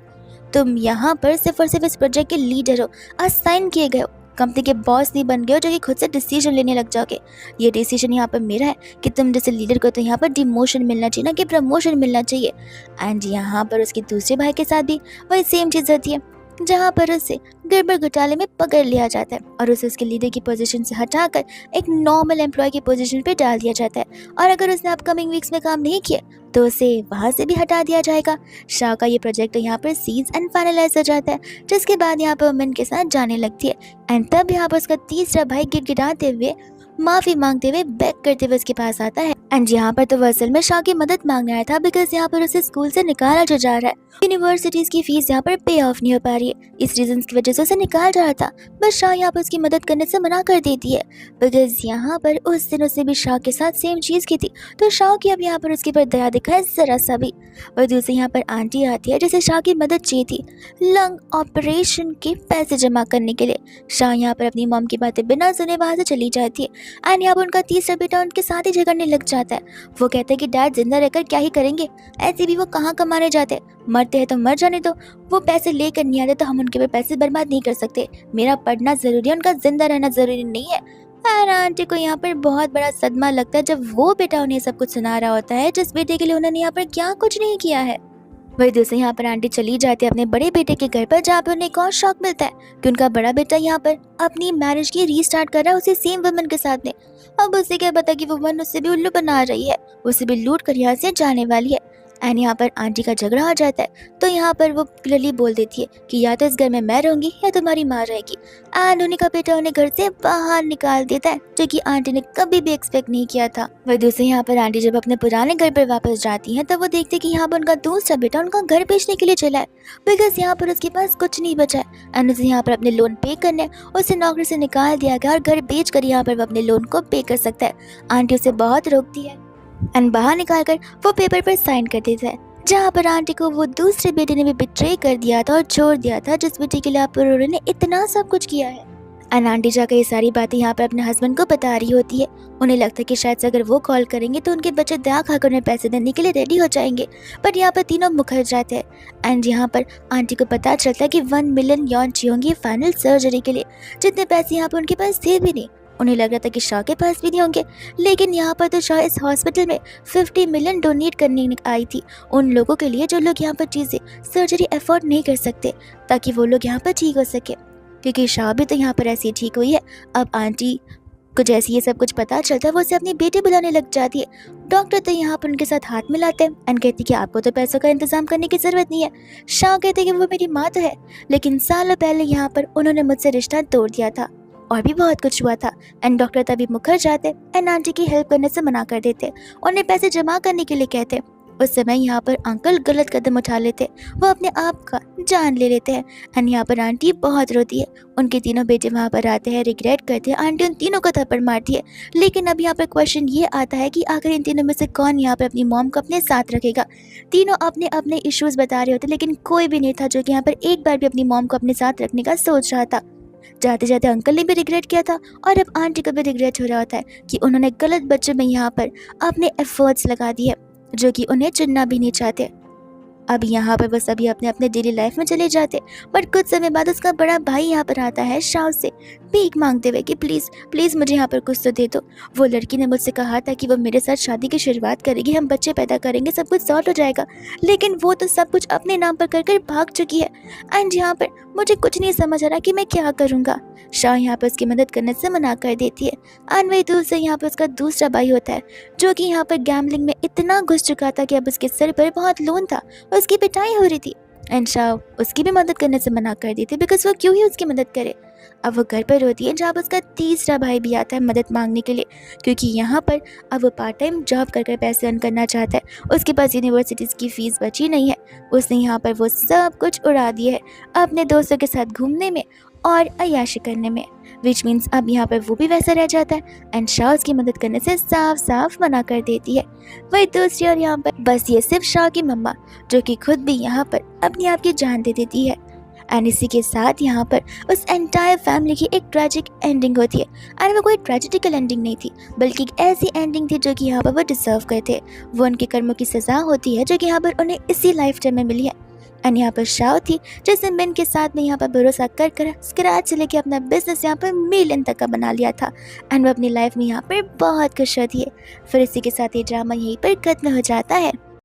तुम यहाँ पर सिर्फ और सिर्फ इस प्रोजेक्ट के लीडर हो, असाइन किए गए हो, कंपनी के बॉस नहीं बन गए हो जो कि खुद से डिसीजन लेने लग जाओगे। ये डिसीजन यहाँ पर मेरा है कि तुम जैसे लीडर को तो यहाँ पर डिमोशन मिलना चाहिए ना कि प्रमोशन मिलना चाहिए। एंड यहाँ पर उसके दूसरे भाई के साथ भी वही सेम चीज़ होती है, जहाँ पर उसे गड़बड़ घोटाले में पकड़ लिया जाता है और उसे उसके लीडर की पोजीशन से हटाकर एक नॉर्मल एम्प्लॉय की पोजीशन पे डाल दिया जाता है और अगर उसने अपकमिंग वीक्स में काम नहीं किया तो उसे वहाँ से भी हटा दिया जाएगा। शाह का ये प्रोजेक्ट यहाँ पर सीज एंड फाइनलाइज हो जाता है, जिसके बाद यहाँ पर वुमेन के साथ जाने लगती है। एंड तब यहाँ पर उसका तीसरा भाई गिड़गिड़ाते हुए माफ़ी मांगते हुए बैक करते हुए उसके पास आता है। एंड यहाँ पर तो वो असल में शाह की मदद मांगने आया था, बिकॉज यहाँ पर उसे स्कूल से निकाला जो जा रहा है, यूनिवर्सिटीज़ की फीस यहाँ पर पे ऑफ नहीं हो पा रही है, इस रीजन की वजह से उसे निकाल रहा था। बस शाह यहाँ पर उसकी मदद करने से मना कर देती है, बिकॉज यहाँ पर उस दिन उसने भी शाह के साथ सेम चीज़ की थी, तो शाह की अब यहाँ पर उसके पर दया दिखाए ज़रा सा भी। और दूसरी यहाँ पर आंटी आती है जिसे शाह की मदद चाहिए थी लंग ऑपरेशन के पैसे जमा करने के लिए। शाह यहाँ पर अपनी मॉम की बातें बिना सुने वहाँ से चली जाती है एंड यहाँ पर उनका तीसरा बेटा उनके साथ ही झगड़ने लग जाता है। वो कहते हैं कि डैड जिंदा रहकर क्या ही करेंगे, ऐसे भी वो कहाँ कमाने जाते, मरते हैं तो मर जाने दो, वो पैसे लेकर नहीं आते तो हम उनके पे पैसे बर्बाद नहीं कर सकते, मेरा पढ़ना ज़रूरी है, उनका जिंदा रहना ज़रूरी नहीं है। और आंटी को यहाँ पर बहुत बड़ा सदमा लगता है जब वो बेटा उन्हें सब कुछ सुना रहा होता है जिस बेटे के लिए उन्होंने यहाँ पर क्या कुछ नहीं किया है। वही दूसरे यहाँ पर आंटी चली जाती है अपने बड़े बेटे के घर पर, जहाँ पर उन्हें एक और शौक मिलता है कि उनका बड़ा बेटा यहाँ पर अपनी मैरिज की रीस्टार्ट कर रहा है उसी सेम वुमन के साथ में। अब उसे क्या पता कि वो वुमन उससे भी उल्लू बना रही है, उसे भी लूट कर यहाँ से जाने वाली है। एंड यहाँ पर आंटी का झगड़ा हो जाता है, तो यहाँ पर वो क्लियरली बोल देती है कि या तो इस घर में मैं रहूंगी या तुम्हारी माँ रहेगी। एंड उन्हीं का बेटा उन्हें घर से बाहर निकाल देता है, जो कि आंटी ने कभी भी एक्सपेक्ट नहीं किया था। वही दूसरे यहाँ पर आंटी जब अपने पुराने घर पर वापस जाती है, तब वो देखते कि यहाँ पर उनका दूसरा बेटा उनका घर बेचने के लिए चला है, बिकॉज यहाँ पर उसके पास कुछ नहीं बचा है एंड उसे यहाँ पर अपने लोन पे करने उसे नौकरी से निकाल दिया गया और घर बेच कर यहाँ पर वो अपने लोन को पे कर सकता है। आंटी उसे बहुत रोकती है एंड बाहर निकालकर वो पेपर पर साइन कर देता है, जहाँ पर आंटी को वो दूसरे बेटे ने भी बिट्रे कर दिया था और छोड़ दिया था जिस बेटे के लिए आप उन्होंने इतना सब कुछ किया है। एंड आंटी जाकर ये सारी बातें यहाँ पर अपने हस्बैंड को बता रही होती है। उन्हें लगता है कि शायद से अगर वो कॉल करेंगे तो उनके बच्चे दया खाकर उन्हें पैसे देने के लिए रेडी हो जाएंगे, बट यहाँ पर तीनों मुखर जाते हैं। एंड यहाँ पर आंटी को पता चलता है कि 1 मिलियन यॉन चाहिए होंगी फाइनल सर्जरी के लिए, जितने पैसे यहाँ पर उनके पास थे भी नहीं। उन्हें लग रहा था कि शाह के पास भी नहीं होंगे, लेकिन यहाँ पर तो शाह इस हॉस्पिटल में 50 मिलियन डोनेट करने आई थी उन लोगों के लिए जो लोग यहाँ पर चीज़ें सर्जरी अफोर्ड नहीं कर सकते, ताकि वो लोग यहाँ पर ठीक हो सके, क्योंकि शाह भी तो यहाँ पर ऐसी ठीक हुई है। अब आंटी को जैसे ये सब कुछ पता चलता है, वो उसे अपनी बेटी बुलाने लग जाती है। डॉक्टर तो यहाँ पर उनके साथ हाथ मिलाते हैं एंड कहती कि आपको तो पैसों का इंतजाम करने की ज़रूरत नहीं है। शाह कहते कि वो मेरी माँ तो है, लेकिन सालों पहले यहाँ पर उन्होंने मुझसे रिश्ता तोड़ दिया था और भी बहुत कुछ हुआ था। एंड डॉक्टर तभी मुकर जाते एंड आंटी की हेल्प करने से मना कर देते, उन्हें पैसे जमा करने के लिए कहते। उस समय यहाँ पर अंकल गलत कदम उठा लेते, वो अपने आप का जान ले लेते हैं। एंड यहाँ पर आंटी बहुत रोती है। उनके तीनों बेटे वहाँ पर आते हैं, रिग्रेट करते हैं, आंटी उन तीनों को थप्पड़ मारती है। लेकिन अब यहाँ पर क्वेश्चन ये आता है कि आखिर इन तीनों में से कौन यहाँ पर अपनी मॉम को अपने साथ रखेगा। तीनों अपने अपने इश्यूज बता रहे होते, लेकिन कोई भी नहीं था जो कि यहाँ पर एक बार भी अपनी मॉम को अपने साथ रखने का सोच रहा था। जाते जाते अंकल ने भी रिग्रेट किया था, और अब आंटी को भी रिग्रेट हो रहा होता है कि उन्होंने गलत बच्चों में यहाँ पर अपने एफर्ट्स लगा दिए जो कि उन्हें चुनना भी नहीं चाहते। अब यहाँ पर वो सभी अपने अपने डेली लाइफ में चले जाते। बट कुछ समय बाद उसका बड़ा भाई यहाँ पर आता है शाव से भीख मांगते हुए कि प्लीज़ प्लीज़ मुझे यहाँ पर कुछ तो दे दो। वो लड़की ने मुझसे कहा था कि वो मेरे साथ शादी की शुरुआत करेगी, हम बच्चे पैदा करेंगे, सब कुछ सॉर्ट हो जाएगा, लेकिन वो तो सब कुछ अपने नाम पर कर कर भाग चुकी है। एंड यहाँ पर मुझे कुछ नहीं समझ आ रहा कि मैं क्या करूँगा। शाह यहाँ पर उसकी मदद करने से मना कर देती है। एंड वही दूर से यहाँ पर उसका दूसरा भाई होता है जो कि यहाँ पर गैम्बलिंग में इतना घुस चुका था कि अब उसके सर पर बहुत लोन था, उसकी पिटाई हो रही थी। एंड शाह उसकी भी मदद करने से मना कर दी थी, बिकॉज वो क्यों ही उसकी मदद करे। अब वो घर पर होती है जहाँ पर उसका तीसरा भाई भी आता है मदद मांगने के लिए, क्योंकि यहाँ पर अब वो पार्ट टाइम जॉब कर कर पैसे अर्न करना चाहता है। उसके पास यूनिवर्सिटीज़ की फ़ीस बची नहीं है, उसने यहाँ पर वो सब कुछ उड़ा दिया है अपने दोस्तों के साथ घूमने में और अय्याशी करने में, विच मीन्स अब यहाँ पर वो भी वैसा रह जाता है। एंड शाह उसकी मदद करने से साफ साफ मना कर देती है। वही दूसरी और यहाँ पर बस ये सिर्फ शाह की मम्मा जो कि खुद भी यहाँ पर अपनी आप की जान दे देती है। एंड इसी के साथ यहाँ पर उस एंटायर फैमिली की एक ट्रेजिक एंडिंग होती है। एंड वो कोई ट्रेजिटिकल एंडिंग नहीं थी, बल्कि एक ऐसी एंडिंग थी जो कि यहाँ पर वो डिजर्व करते। वो उनके कर्मों की सज़ा होती है जो कि यहाँ पर उन्हें इसी लाइफ टाइम में मिली है। एंड यहाँ पर शाह थी जिसने मिन के साथ में यहाँ पर भरोसा कर कर स्क्रैच से लेके अपना बिजनेस यहाँ पर मिलियन तक का बना लिया था। एंड वो अपनी लाइफ में यहाँ पर बहुत खुश होती है। फिर इसी के साथ ये ड्रामा यहीं पर खत्म हो जाता है।